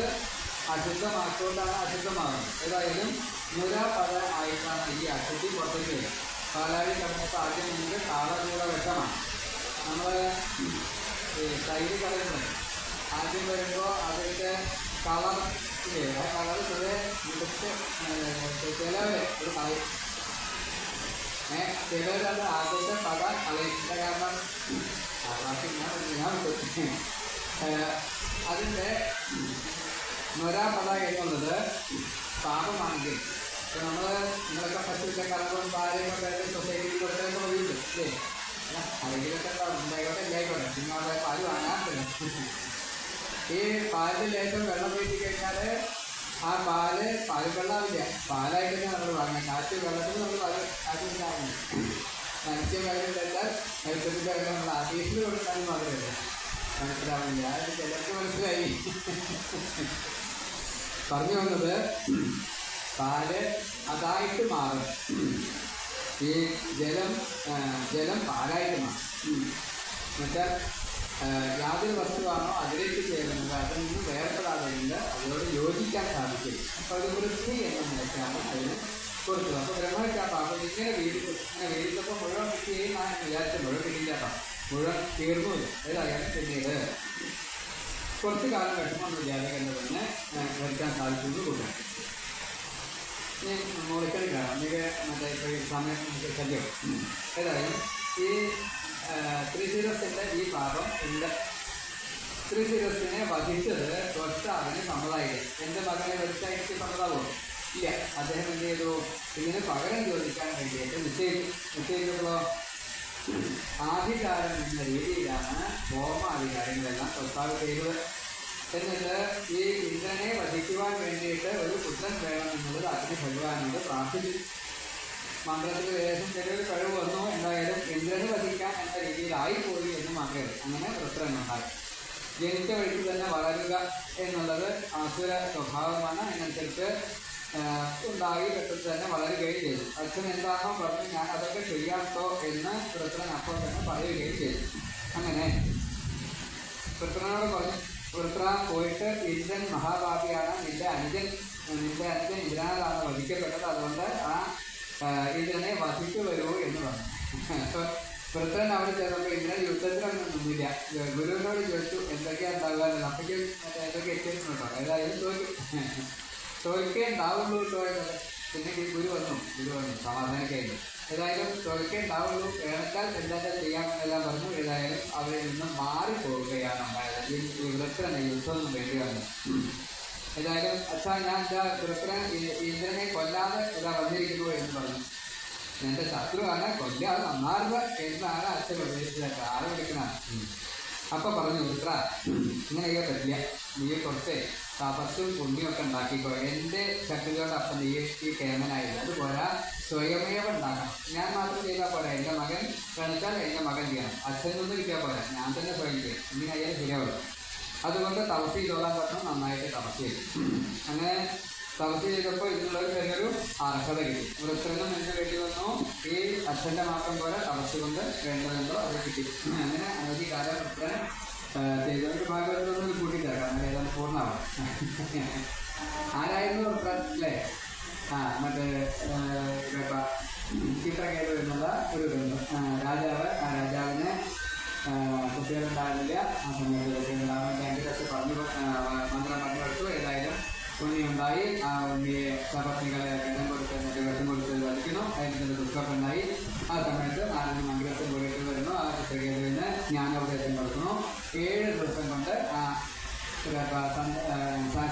അശുദ്ധമാക്കിക്കൊണ്ടാണ് അശുദ്ധമാകുന്നത്. ഏതായാലും നിരാപര ആയിട്ടാണ് ഈ അശുദ്ധി പുറത്തേക്ക് വരിക. പാലാഴി കടന്നപ്പോൾ ആദ്യം നമുക്ക് കാളകൂട വിഷമാണ്. നമ്മൾ തൈര് കളയുന്നത് ആദ്യം വരുമ്പോൾ അതിൻ്റെ കളർ ഇല്ലേ? ആ കളർ ചെറിയ മികച്ച് ചിലവർ ഒരു കളയും. ചിലവരത് ആദ്യത്തെ പത കളയില്ല. കാരണം അതിൻ്റെ നൊരാപത എന്നുള്ളത് പാപമാണെങ്കിൽ ഇപ്പോൾ നിങ്ങളൊക്കെ പശുവിൻ്റെ കറങ്ങും പാലും ഒക്കെ സൊസൈറ്റിയിൽ കൊടുത്തേക്ക് പോയിട്ടുണ്ട് അല്ലേ? അല്ലെങ്കിലൊക്കെ ഉണ്ടായിക്കോട്ടെ ഇല്ലായിക്കോട്ടെ, നിങ്ങളുടെ പാല് വാങ്ങാറില്ല. ഈ പാലിൽ ലേശം വെള്ളം വീട്ടി കഴിഞ്ഞാൽ ആ പാല് വെള്ളമാവില്ല. പാലായിട്ട് തന്നെ നമ്മൾ വാങ്ങാം. വെള്ളത്തിൽ നമ്മൾ കാറ്റുണ്ടാകുന്നു. മത്സ്യം വെള്ളം വെച്ചാൽ മത്സ്യത്തിൻ്റെ വെള്ളം നമ്മൾ ആഫീസിൽ കൊടുക്കാനും മാത്രമല്ല. മനസ്സിലാവുന്നില്ല. അത് ചിലർക്ക് മനസ്സിലായി. പറഞ്ഞു വന്നത് പാല് അതായിട്ട് മാറും, ഈ ജലം പാലായിട്ട് മാറും. എന്നുവെച്ചാൽ യാതൊരു വസ്തുവാണോ അതിലേക്ക് ചേരുന്നത് അതിൽ നിന്ന് വേർപ്പെടാതെയുണ്ട്, അതിനോട് യോജിക്കാൻ സാധിക്കും. അപ്പോൾ അത് വൃത്തി എന്ന നിലയ്ക്കാണ് അതിന് കൊടുത്തത്. അപ്പോൾ ബ്രഹ്മയ്ക്ക് ആ പാപം ഇങ്ങനെ വീടിച്ചപ്പോൾ മുഴുവൻ കിട്ടിയേ ഞാൻ വിചാരിച്ച മുഴുവൻ കിട്ടിയില്ലാട്ടോ, മുഴുവൻ തീർന്നുമില്ല. ഏതായാലും പിന്നീട് കുറച്ച് കാലം വിഷമൊന്നും ഇല്ലാതെ തന്നെ വരയ്ക്കാൻ സാധിക്കുമെന്ന് കൂട്ടാം. ഞാൻ മുറിക്കണിക്കാണ് എനിക്ക് മറ്റേ ഇപ്പോൾ ഈ സമയം ശല്യം. ഏതായാലും ഈ ത്രിശിരസിൻ്റെ ഈ പാപം ഉണ്ട്. ത്രിശിരസിനെ വധിച്ചത് ത്വഷ്ടാവിന് സമ്മതായില്ല. എൻ്റെ മകനെ വധിച്ചായിട്ട് സമ്മതാവും ഇല്ല. അദ്ദേഹം എന്ത് ചെയ്തു, ഇതിന് പകരം ചോദിക്കാൻ വേണ്ടിയിട്ട് നിശ്ചയിച്ചപ്പോൾ ആധികാരം എന്ന രീതിയിലാണ് ഹോമാധികാരങ്ങളെല്ലാം ത്വഷ്ടാവ് ചെയ്തത്. എന്നിട്ട് ഈ ഇന്ദ്രനെ വധിക്കുവാൻ വേണ്ടിയിട്ട് ഒരു പുത്രൻ വേണം എന്നുള്ളത് അഗ്നി ഭഗവാനോട് പ്രാർത്ഥിച്ചു. മന്ത്രത്തിൽ ഏകദേശം ചെറിയൊരു കഴിവ് വന്നു. എന്തായാലും ഇന്ദ്രനെ വധിക്കാൻ എന്ന രീതിയിലായിപ്പോയി എന്ന് മാത്രമേ. അങ്ങനെ പുത്രനുണ്ടായി. ജനിച്ച വഴിക്ക് തന്നെ വളരുക എന്നുള്ളത് ആസുര സ്വഭാവമാണ്. അതിനനുസരിച്ച് ഉണ്ടായി പെട്ടെന്ന് തന്നെ വളരുകയും ചെയ്തു. അച്ഛൻ എന്താണോ പറഞ്ഞു ഞാൻ അതൊക്കെ ചെയ്യാത്തോ എന്ന് പുത്രൻ അപ്പോൾ തന്നെ പറയുകയും ചെയ്തു. അങ്ങനെ പുത്രനോട് പറഞ്ഞു, പുത്ര പോയിട്ട് ഇന്ദ്രൻ മഹാഭാവിയാണ്, നിന്റെ അനുജൻ ഇന്ദ്രനാലാണ് വധിക്കപ്പെട്ടത്, അതുകൊണ്ട് ആ ഇന്ദ്രനെ വധിച്ചു വരൂ എന്ന് പറഞ്ഞു. അപ്പോൾ പുത്രൻ അവിടെ ചേർന്നപ്പോൾ ഇന്ദ്രൻ യുദ്ധത്തിലൊന്നും നിന്നില്ല. ഗുരുവിനോട് ചോദിച്ചു എന്തൊക്കെയാണ് ഉണ്ടാകാറുള്ളത്. അപ്പോഴേക്കും എന്തൊക്കെ എത്തിയിട്ടുണ്ടോ, ഏതായാലും തോൽക്കേ ഉണ്ടാവുള്ളൂ കേട്ടോ എന്നത്. പിന്നെ ഗുരു വന്നു സമാധാനക്കായിരുന്നു. ഏതായാലും തോൽക്കേ ഉണ്ടാവുള്ളൂ, വേണക്കാൽ എന്താ ചെയ്യാമെന്നെല്ലാം പറഞ്ഞു. ഏതായാലും അവരിൽ നിന്ന് മാറിപ്പോവുകയാണ് ഉണ്ടായത്. ഈ വൃത്രനെ യുദ്ധമൊന്നും വേണ്ടി വന്നു. ഏതായാലും അച്ഛാ ഞാൻ വൃത്രൻ ഇന്ദ്രനെ കൊല്ലാതെ ഇതാ വന്നിരിക്കുന്നു എന്ന് പറഞ്ഞു. എൻ്റെ ശത്രുവാണ്, കൊല്ലാതെ നന്നാറുക എന്നാണ് അച്ഛൻ ഉപദേശിച്ചത്. ആറ് വിളിക്കുന്നതാണ്. അപ്പം പറഞ്ഞു, വൃത്ര ഇങ്ങനെയൊക്കെ പറ്റില്ല, നീ കുറച്ച് തപസ്സും പുണ്യമൊക്കെ ഉണ്ടാക്കിക്കോ. എൻ്റെ ശക്തികളുടെ അപ്പം നീ ഈ കേമനായില്ല. അതുപോലെ സ്വയമേവ ഉണ്ടാക്കണം. ഞാൻ മാത്രം ചെയ്താൽ പോരാ, എൻ്റെ മകൻ ക്ഷണിച്ചാൽ എൻ്റെ മകൻ ചെയ്യണം. അച്ഛനൊന്നും ഇരിക്കാൻ പോരാ, ഞാൻ തന്നെ സ്വയം ചെയ്യും. ഇങ്ങനെ അയ്യാൽ ശരിയാവുള്ളൂ. അതുകൊണ്ട് തപസ് ചെയ്തോളാൻ പറഞ്ഞു. നന്നായിട്ട് തപസ് ചെയ്തു. അങ്ങനെ തപസ് ചെയ്തപ്പോൾ ഇതിനുള്ളൊരു ചെറിയൊരു അർഹത കിട്ടി. വൃത്രനും എന്ത് വേണ്ടി വന്നു, ഈ അച്ഛൻ്റെ മാത്രം പോലെ തപസ് കൊണ്ട് വേണ്ടതെന്തോ അത് കിട്ടി. അങ്ങനെ അനവധി കാലം വൃത്രൻ ചെയ്തവർക്ക് ഭാഗവതത്തിൽ കൂട്ടിച്ചേർക്കാം. അങ്ങനെ ഏതാണ്ട് പൂർണ്ണമാവും. ആരായിരുന്നു വൃത്രൻ അല്ലേ? മറ്റേ ചിത്രകേതു എന്നുള്ള ഒരു ഗ്രന്ഥം. രാജാവിന് കുട്ടികളുണ്ടായിരുന്നില്ല. ആ സമയത്ത് ഉണ്ടാവാൻ വേണ്ടിയിട്ട് മന്ത്രം പറഞ്ഞു കൊടുത്തു. ഏതായാലും ഉണ്ണിയുണ്ടായി. ആ ഉണ്ണിയെ സപത്നികളെ ഗന്ധം കൊടുത്ത് വിഷം കൊടുത്ത് വധിക്കുന്നു. അതിൻ്റെ ദുഃഖമുണ്ടായി. ആ സമയത്ത് നാരദ മംഗളത്തിൽ പോയിട്ട് വരുന്നു. ആ ചിത്രകേതുവിന് ജ്ഞാനോപദേശം കൊടുക്കുന്നു. 7 ദിവസം കൊണ്ട് ആ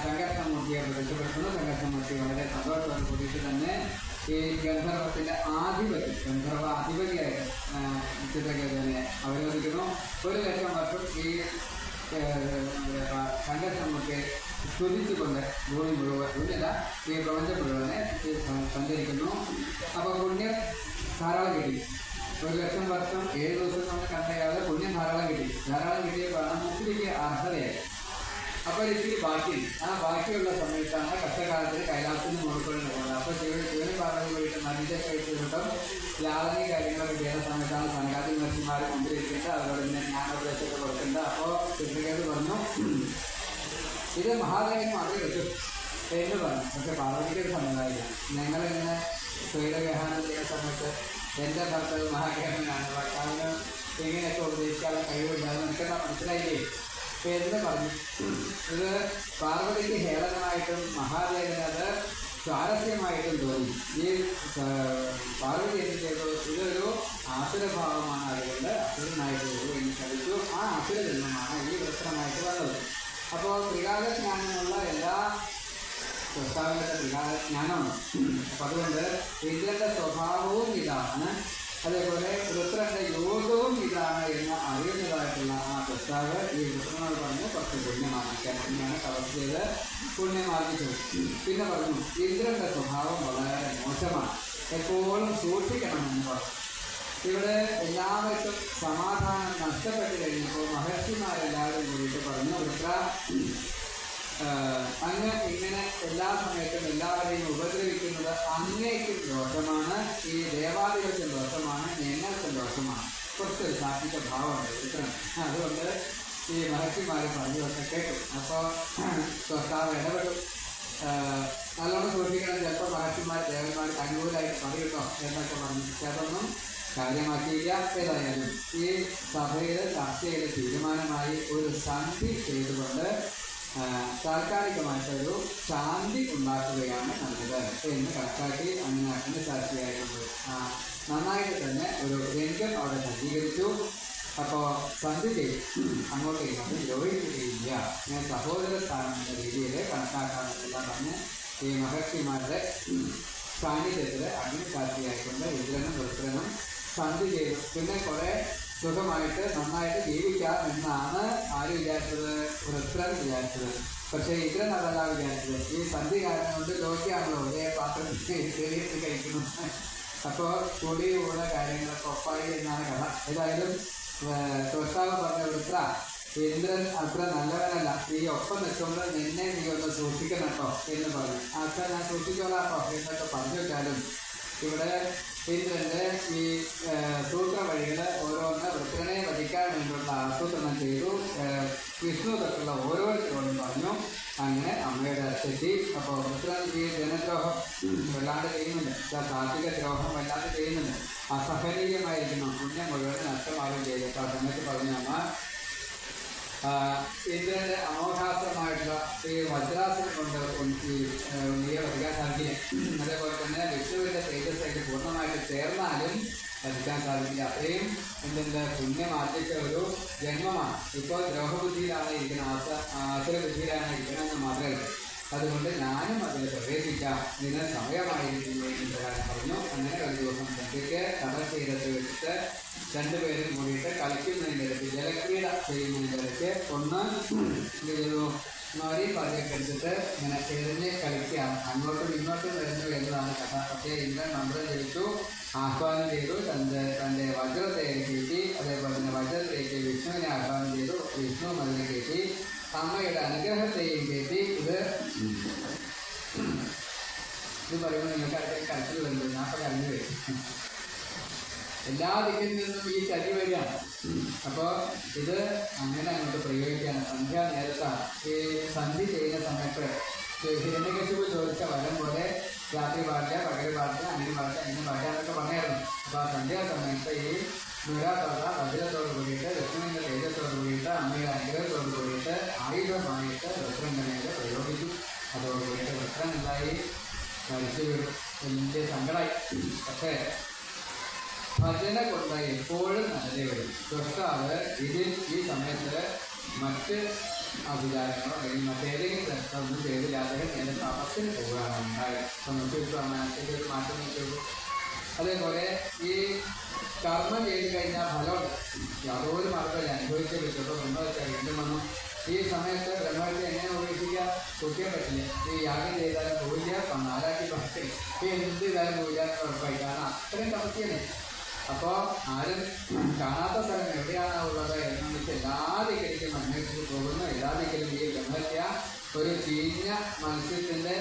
ശങ്കർഷമൂർത്തിയെ രക്ഷപ്പെടുത്തുന്നു. ശങ്കർഷമൂർത്തി വളരെ സന്തോഷത്തോടെ കൂടിയിട്ട് തന്നെ ഈ ഗന്ധർവത്തിൻ്റെ ഗന്ധർവ അധിപതിയായിട്ട് ചിത്രകേതുവിനെ അവരോധിക്കുന്നു. 1,00,000 വർഷം ഈ ശങ്കർഷമൂർത്തിയെ സ്തുതിച്ചുകൊണ്ട് ഭൂമി മുഴുവൻ ഈ പ്രപഞ്ചം മുഴുവനെ സഞ്ചരിക്കുന്നു. അപ്പോൾ പുണ്യം ധാരാളം കിട്ടി. 1,00,000 വർഷം 7 ദിവസം കൊണ്ട് കണ്ടയാളെ പുണ്യം ധാരാളം കിട്ടിയപ്പോഴാണ് മുക്തിക്ക് അർഹതയായി. അപ്പോൾ ഇത്തിരി ബാക്കി, ആ ബാക്കിയുള്ള സമയത്താണ് കഷ്ടകാലത്തിന് കൈലാസത്തിന് മുകളിൽ പോകുന്നത്. അപ്പോൾ ശിവന് പറഞ്ഞു പോയിട്ട് നദിൻ്റെ കഴിച്ചിട്ടും ലാളനി കാര്യങ്ങളൊക്കെ ചെയ്യുന്ന സമയത്താണ് സനകാദി മഹർഷിമാർ കൊണ്ടിരിക്കുന്നത്. അവരോട് ഇങ്ങനെ ജ്ഞാനോപദേശമൊക്കെ കൊടുക്കുന്നുണ്ട്. അപ്പോൾ ചിത്രകേതു പറഞ്ഞു, ഇത് മഹാദേവന് മാത്രമേ പറ്റൂ എന്ന് പറഞ്ഞു. പക്ഷെ പാർവതിക്ക് ഒരു സമ്മതമായില്ല. ഞങ്ങളിങ്ങനെ സ്വൈരവിഹാരം ചെയ്യുന്ന സമയത്ത് എൻ്റെ ഭർത്താവ് മഹാദേവനാണ്, ഭർത്താവിന് ഇങ്ങനെയൊക്കെ ഉപദേശിക്കാനുള്ള കഴിവില്ലാതെ എനിക്കെന്താ മനസ്സിലായില്ലേ എന്ന് പറഞ്ഞു. ഇത് പാർവതിക്ക് ഹേളനമായിട്ടും മഹാദേവന് അത് സ്വാരസ്യമായിട്ടും തോന്നി. ഈ പാർവതി എന്ത് ചെയ്തു, ഇതൊരു ആസുരഭാവമാണ്, അതുകൊണ്ട് അസുരനായിട്ട് എന്ന് ശ്രമിച്ചു. ആ അസുര ജന്മമാണ് ഈ വൃത്രമായിട്ട് വന്നത്. അപ്പോൾ ത്രികാലജ്ഞാനമുള്ള എല്ലാ പ്രസ്താവനയുടെ ത്രികാലജ്ഞാനമാണ്. അപ്പോൾ അതുകൊണ്ട് ഇന്ദ്രൻ്റെ സ്വഭാവവും ഇതാണ്, അതേപോലെ വൃത്രൻ്റെ യോഗവും ഇതാണ് എന്ന് അറിയുന്നതായിട്ടുള്ള ആ പ്രസ്താവ് ഈ വൃത്രനോട് പറഞ്ഞു കുറച്ച് പുണ്യമാർജിക്കാൻ. അങ്ങനെയാണ് തപസ് ചെയ്ത് പുണ്യമാർജിച്ചത്. പിന്നെ പറഞ്ഞു ഇന്ദ്രൻ്റെ സ്വഭാവം വളരെ മോശമാണ്, എപ്പോഴും സൂക്ഷിക്കണമെന്ന് പറഞ്ഞു. ഇവിടെ എല്ലാവർക്കും സമാധാനം നഷ്ടപ്പെട്ട് കഴിഞ്ഞപ്പോൾ മഹർഷിമാരെല്ലാവരും കൂടിയിട്ട് പറഞ്ഞു, വൃത്ര അങ്ങ് ഇങ്ങനെ എല്ലാ സമയത്തും എല്ലാവരെയും ഉപദ്രവിക്കുന്നത് അങ്ങേക്കും ദോഷമാണ്, ഈ ദേവാദികൾക്കും ദോഷമാണ്, ഞങ്ങൾക്കും ദോഷമാണ്. കുറച്ചൊരു സാത്വിക ഭാവമുണ്ട് ഇത്രയും. അതുകൊണ്ട് ഈ മഹർഷിമാർ പറഞ്ഞതൊക്കെ കേട്ടു. അപ്പോൾ സ്വസ്ഥാവ് ഇടപെടും, നല്ലോണം സൂക്ഷിക്കണം, ചിലപ്പോൾ മഹർഷിമാർ ദേവന്മാർക്ക് അനുകൂലമായിട്ട് പറയൂട്ടോ എന്നൊക്കെ പറഞ്ഞു. അതൊന്നും കാര്യമാക്കിയില്ല. ഏതായാലും ഈ സഭയിൽ ചർച്ച ചെയ്ത തീരുമാനമായി ഒരു സന്ധി ചെയ്തുകൊണ്ട് താൽക്കാലികമായിട്ടൊരു ശാന്തി ഉണ്ടാക്കുകയാണ് നല്ലത് എന്ന് കണക്കാക്കി അങ്ങനെ അഗ്നിസാക്ഷിയായിട്ടുണ്ട്. നന്നായിട്ട് തന്നെ ഒരു രംഗം അവിടെ സജ്ജീകരിച്ചു. അപ്പോൾ സന്ധി ചെയ്തു, അങ്ങോട്ടും ഇങ്ങോട്ടും യോജിക്കുകയില്ല, ഞാൻ സഹോദര സ്ഥാനം എന്ന രീതിയിൽ കണക്കാക്കാമെന്നുള്ള പറഞ്ഞ് ഈ മഹർഷിമാരുടെ സാന്നിധ്യത്തിൽ അഗ്നിസാക്ഷിയായിക്കൊണ്ട് ഇന്ദ്രനും വൃത്രനും സന്ധി ചെയ്തു. പിന്നെ കുറേ സുഖമായിട്ട് നന്നായിട്ട് ജീവിക്കാം എന്നാണ് ആര് വിചാരിച്ചത്? വൃത്രൻ വിചാരിച്ചത്. പക്ഷേ ഇന്ദ്രൻ അതല്ല വിചാരിച്ചത്. ഈ സന്ധി കാരണം കൊണ്ട് ലോകിയാണല്ലോ ഒരേ പാത്രത്തിൽ കഴിക്കുന്നു. അപ്പോൾ കൂടിയുള്ള കാര്യങ്ങളൊക്കെ ഒപ്പായി എന്നാണ് കഥ. ഏതായാലും തോഷ്ടാവ് പറഞ്ഞ വൃത്ര, ഇന്ദ്രൻ അത്ര നല്ലവനല്ല, നീ ഒപ്പം നിൽക്കുമ്പോൾ നിന്നെ നീ ഒന്ന് സൂക്ഷിക്കണം കേട്ടോ എന്ന് പറഞ്ഞു. അത്ര ഞാൻ സൂക്ഷിച്ചോളാട്ടോ എന്നൊക്കെ പറഞ്ഞു വെച്ചാലും ഇവിടെ ഇന്ദ്രൻ്റെ ഈ സൂത്ര വഴികൾ ഓരോന്ന് വൃത്രനെ വധിക്കാൻ വേണ്ടിയുള്ള ആസൂത്രണം ചെയ്തു. വിഷ്ണു തൊട്ടുള്ള ഓരോരുത്തരോടും പറഞ്ഞു. അങ്ങനെ അമ്മയുടെ അടുത്തെത്തി. അപ്പോൾ വൃത്രൻ ഈ ജനദ്രോഹം വല്ലാണ്ട് ചെയ്യുന്നുണ്ട്, സാത്വിക ദ്രോഹം വല്ലാണ്ട് ചെയ്യുന്നുണ്ട്, അസഹനീയമായിരിക്കുന്നു, പുണ്യം മുഴുവൻ നഷ്ടമാവുകയും ചെയ്തു. അപ്പോൾ ആ സമയത്ത് പറഞ്ഞു, അമ്മ ഇന്ദ്രൻ്റെ അമോഘാസ്ത്രമായിട്ടുള്ള ഈ വജ്രാസനം കൊണ്ട് ഉണ്ണിയെ വധിക്കാൻ സാധിക്കില്ല. അതേപോലെ തന്നെ വിഷ്ണുവിൻ്റെ തേജസ്സായിട്ട് പൂർണ്ണമായിട്ട് ചേർന്നാലും വധിക്കാൻ സാധിക്കില്ല. അത്രയും എന്തിൻ്റെ പുണ്യം ആർജിച്ച ഒരു ജന്മമാണ്. ഇപ്പോൾ ദ്രോഹബുദ്ധിയിലാണ് ഇരിക്കുന്നത്, ആസുരബുദ്ധിയിലാണ് ഇരിക്കണമെന്ന് മാത്രമല്ല. അതുകൊണ്ട് ഞാനും അതിൽ പ്രവേശിക്കാം, ഇതിന് സമയമായിരിക്കുന്നു എന്ന് പറഞ്ഞു. അങ്ങനെ ഒരു ദിവസം സന്ധ്യയ്ക്ക് കടൽ തീരത്ത് വെച്ചിട്ട് രണ്ടുപേരും കൂടിയിട്ട് കളിക്കുന്നതിൻ്റെ ഇടയ്ക്ക്, ജലക്രീഡ ചെയ്യുന്നതിൻ്റെ ഇടയ്ക്ക് ഒന്ന് നോരി പാചകം എടുത്തിട്ട് ഇങ്ങനെ എറിഞ്ഞ് കളിക്കുക, അങ്ങോട്ടും ഇങ്ങോട്ടും വരുന്നു എന്നതാണ് കഥ. പക്ഷേ ഇന്ദ്രൻ മന്ത്രം ജപിച്ചു, ആഹ്വാനം ചെയ്തു, തൻ്റെ വജ്രത്തേക്ക് കയറ്റി. അതേപോലെ തന്നെ വജ്രത്തേക്ക് വിഷ്ണുവിനെ ആഹ്വാനം ചെയ്തു, വിഷ്ണു അതിനെ കയറ്റി, അമ്മയുടെ അനുഗ്രഹത്തെയും കയറ്റി. ഇത് പറയുമ്പോൾ നിങ്ങൾക്ക് അടുത്തേക്ക് കരച്ചിൽ വരുന്നത്, ഞാൻ അപ്പോൾ കരഞ്ഞു വരും. എല്ലാ ദിക്കിൽ നിന്നും ഈ ചതി വരികയാണ്. അപ്പോൾ ഇത് അങ്ങനെ അങ്ങോട്ട് പ്രയോഗിക്കുകയാണ്. സന്ധ്യ നേരത്താണ് ഈ സന്ധി ചെയ്യുന്ന സമയത്ത് ഹിരണ്യകശിപു ചോദിച്ച വരം പോലെ രാത്രി പാടുക, പകൽ പാടുക, അങ്ങനെ പാടുക, ഇങ്ങനെ പാടുക എന്നൊക്കെ പറഞ്ഞായിരുന്നു. അപ്പോൾ ആ സന്ധ്യാ സമയത്ത് ഈ നൂരാത്തോട വജ്രത്തോട് കൂടിയിട്ട്, ലക്ഷ്മണൻ്റെ തേജത്തോട് കൂടിയിട്ട്, അമ്മയുടെ അനുഗ്രഹത്തോട് കൂടിയിട്ട് ആയുധമായിട്ട് വൃത്രങ്കനയിൽ പ്രയോഗിച്ചു. അതോടുകൂടിയിട്ട് വൃത്രൻ എന്തായി? മരിച്ചു വീഴും. വലിയ സങ്കടമായി. പക്ഷേ ഭജന കൊണ്ട് എപ്പോഴും നല്ലതേ വരും. തൊട്ടാവ് ഇതിൽ ഈ സമയത്ത് മറ്റ് അഭിചാരങ്ങളോ അല്ലെങ്കിൽ മറ്റേതെങ്കിലും തരത്തിലൊന്നും ചെയ്തില്ലാതെ എൻ്റെ തപസ്സിന് പോവുകയാണ് ഉണ്ടായത്. അപ്പം നോക്കിയിട്ടുള്ള മനസ്സിൻ്റെ ഒരു മാറ്റം നോക്കിയുള്ളൂ. അതേപോലെ ഈ കർമ്മം ചെയ്ത് കഴിഞ്ഞാൽ ഫലമുണ്ട്, യാതൊരു മാർഗ്ഗമില്ല, അനുഭവിച്ചേ പറ്റുള്ളൂ. എന്ന് വെച്ചാൽ വീണ്ടും വന്നു ഈ സമയത്ത് ബ്രഹ്മത്തെ എങ്ങനെ ഉപേക്ഷിക്കുക? കുട്ടിയെ പറ്റില്ല. ഈ യാഗം ചെയ്താലും പോയില്ല, നാലാക്കി പറ്റില്ല, ഈ എന്ത് ചെയ്താലും പോയില്ലാന്ന് ഉറപ്പായി. കാരണം അത്രയും തപസ്യനെ. അപ്പോൾ ആരും കാണാത്ത സ്ഥലം എവിടെയാണോ ഉള്ളത് എന്ന് വെച്ച് എല്ലാ ദിക്കലിക്കും അന്വേഷിച്ച് പോകുന്നു. എല്ലാ ദിക്കലും ഈ ബ്രഹ്മത്യ ഒരു ചീഞ്ഞ മത്സ്യത്തിൻ്റെ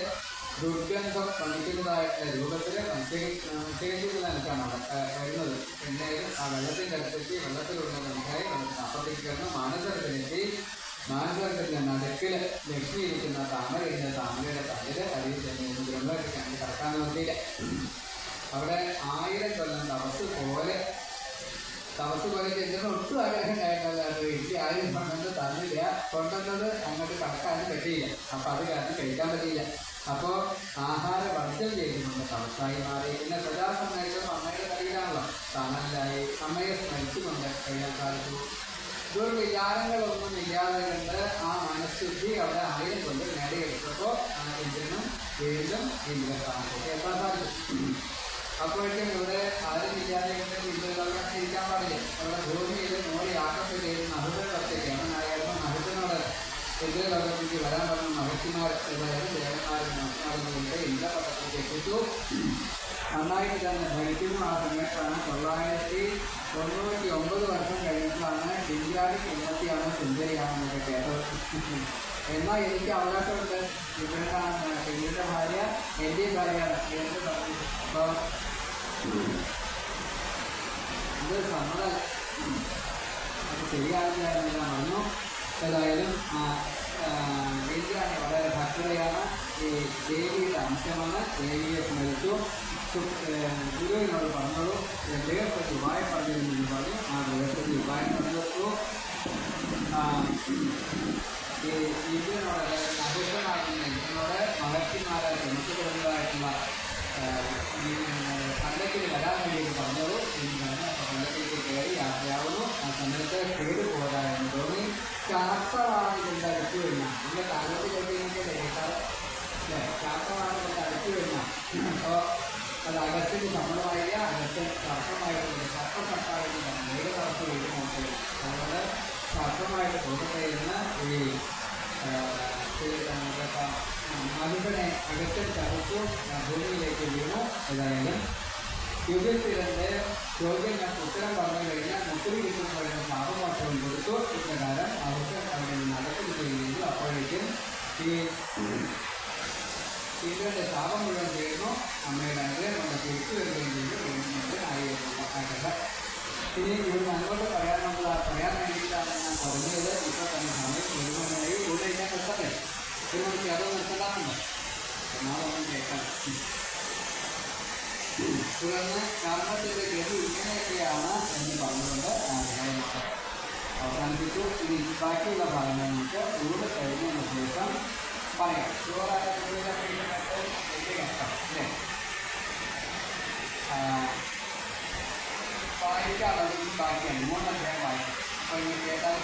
ദുർഗന്ധം പണിക്കുന്നതായിട്ടുള്ള രൂപത്തിൽ മത്സ്യത്തിൽ എനിക്കാണ് വരുന്നത്. എന്തായാലും ആ വെള്ളത്തിൻ്റെ അടുത്തേക്ക് വെള്ളത്തിലുള്ള മനസ്സിലായി വെള്ളത്തിന് അപ്പുറത്തേക്ക് വരുന്നു. മാനസരത്തിലെത്തി. മാനസരത്തിൻ്റെ നടുക്കിൽ ലക്ഷ്മി ഇരിക്കുന്ന താമരയുടെ തലയിൽ അടിയിൽ തന്നെ ബ്രഹ്മയ്ക്ക് കണ്ട് കടക്കാൻ നോക്കിയില്ല. അവിടെ 1000 കൊല്ലം തപസ് പോലെ ചെല്ലുന്ന ഒട്ടും ആഗ്രഹം ഉണ്ടായിട്ടല്ല. വീട്ടിൽ ആരും കൊണ്ടുവന്ന് തന്നില്ല, കൊണ്ടുവന്നത് അങ്ങോട്ട് കടക്കാനും പറ്റിയില്ല. അപ്പോൾ അത് കാരണം കഴിക്കാൻ പറ്റിയില്ല. അപ്പോൾ ആഹാര വർജ്ജം ചെയ്യുന്നുണ്ട്, തപസ്സായി മാറി. പിന്നെ സദാസമയത്തും അമ്മയുടെ കയ്യിലാണല്ലോ, തണലായി അമ്മയെ സ്മരിച്ചുകൊണ്ട് കഴിയാൻ സാധിച്ചു. ദുർവിചാരങ്ങളൊന്നും ഇല്ലാതെ കണ്ട് ആ മനഃശുദ്ധി അവിടെ 1000 കൊണ്ട് നേടിയെടുത്തപ്പോൾ ഇന്ദ്രനും വീണ്ടും ഇന്ദ്രസ്ഥാനത്തേക്ക് എത്താൻ സാധിച്ചു. അപ്പോഴേക്കും ഇവിടെ ആരും ഇല്ലാതെ ഇന്ദ്രലോകം ഇരിക്കാൻ പാടില്ല. അവിടെ ഭൂമിയിൽ മോടി ആക്രമണം ചെയ്ത് നഹുതൻ വർത്തേക്ക് അവനായിരുന്നു. നഹുതനോട് ഇന്ദ്രലോകത്തേക്ക് വരാൻ പറഞ്ഞ മഹർഷിമാർ ദേവന്മാരും മഹർഷിമാരും കൊണ്ട് ഇന്ദ്രപട്ടത്തേക്ക് എത്തിച്ചു. നന്നായിട്ട് തന്നെ ഭരിക്കുന്നു. ആ സമയത്താണ് 999 വർഷം കഴിഞ്ഞിട്ടാണ് ഇന്ത്യാവിൽ ഉന്നതിയാണ് സുന്ദരിയാണെന്നൊക്കെ കേട്ടത്. എന്നാൽ എനിക്ക് അവകാശമുണ്ട്. ഇവരുടെ ഭാര്യ എൻ്റെയും ഭാര്യയാണ് എന്ന് പറഞ്ഞു. അപ്പോൾ ഇത് സമ്മതമല്ല, അത് ശരിയാണെന്ന് ഞാൻ പറഞ്ഞു. ഏതായാലും ദേവിയാണ് വളരെ ഭക്തതയാണ്, ഈ ദേവിയുടെ അംശമാണ്. ദേവിയെ സ്മരിച്ചു. ഗുരുവിനോട് പറഞ്ഞോളൂ, ദേവസ്ഥയ്ക്ക് ഉപായം പറഞ്ഞിരുന്നു പറഞ്ഞു. ആ ദേവസ്ഥയ്ക്ക് ഉപായം പറഞ്ഞു. ഈ ഇതിനോട് അഭിഷ്ടമാകുന്ന ഇതിനോട് മഹർഷിമാരെ ക്ഷമിക്കപ്പെടുന്നതായിട്ടുള്ള പല്ലക്കിൽ വരാൻ വേണ്ടിയിട്ട് പറഞ്ഞോളൂ എന്ന് പറഞ്ഞ് അപ്പോൾ പല്ലക്കിലേക്ക് കയറി യാത്രയാവുന്നു. ആ സമയത്ത് കേട് പോരാ എന്ന് തോന്നി. ചാത്തവാണ് ഇതിൻ്റെ അടുത്ത് വരുന്ന നമ്മുടെ കാലത്ത് കഴിഞ്ഞിട്ട് കേൾക്കാറ് അല്ലേ? ചാത്തവാണ് ഇതിൻ്റെ അടുത്ത് വരുന്ന. അപ്പോൾ അത് അകത്തിന് സമ്മതമായില്ല. അകത്ത് തർക്കമായിട്ടുണ്ട്. തർക്കപ്പെട്ടായിട്ട് ഏത് തർക്കം എഴുതി നോക്കുക. അതുകൊണ്ട് തർക്കമായിട്ട് തോന്നപ്പെടുന്ന ഈ മനുഷ്യനെ അകത്തിൽ ചതച്ചു ഭൂമിയിലേക്ക് വീണു. ഏതായാലും യുഗത്തിലെ ചോദ്യങ്ങൾ ഉത്തരം പറഞ്ഞു കഴിഞ്ഞാൽ മുക്കുരി കിട്ടുന്നവരുടെ ശാപമോക്ഷവും കൊടുത്തു. ഇപ്രകാരം അവർക്ക് അവിടെ നിന്ന് അകത്തിൽ ചെയ്യുന്നു. അപ്പോഴേക്കും ഈ സീതയുടെ ശാപം മുഴുവൻ ചെയ്യുന്നു. അമ്മയുടെ അനുഗ്രഹം കൊണ്ട് തിരിച്ചു വരികയും ചെയ്തു. ആയിക്കട്ടെ. ഇനി ഇവിടുന്ന് അങ്ങോട്ട് പറയാൻ വേണ്ടിയിട്ടാണ് ഞാൻ പറഞ്ഞത്. ഇപ്പോൾ തന്നെ സമയം 1 മണിയായി. ഇവിടെ ഞാൻ നിർത്തട്ടെ. 1 മണിക്ക് അത് നിർത്തണമെന്നോ എന്നാളൊന്നും കേൾക്കാം. തുടർന്ന് കർമ്മത്തിൻ്റെ ഗതി ഇങ്ങനെയൊക്കെയാണ് എന്ന് പറഞ്ഞുകൊണ്ട് നമുക്ക് അവസാനിപ്പിച്ചു. ഇനി ബാക്കിയുള്ള ഭാഗങ്ങൾ നമുക്ക് ഇവിടെ കഴിഞ്ഞതിന് ശേഷം പറയാം. ചോറായ വലിയ കഷ്ടം അല്ലേ? വായിക്കാനുള്ളത് ബാക്കിയാണ്. 3 അധ്യായം വായിക്കും. അപ്പോൾ ഇനി കേട്ടാൽ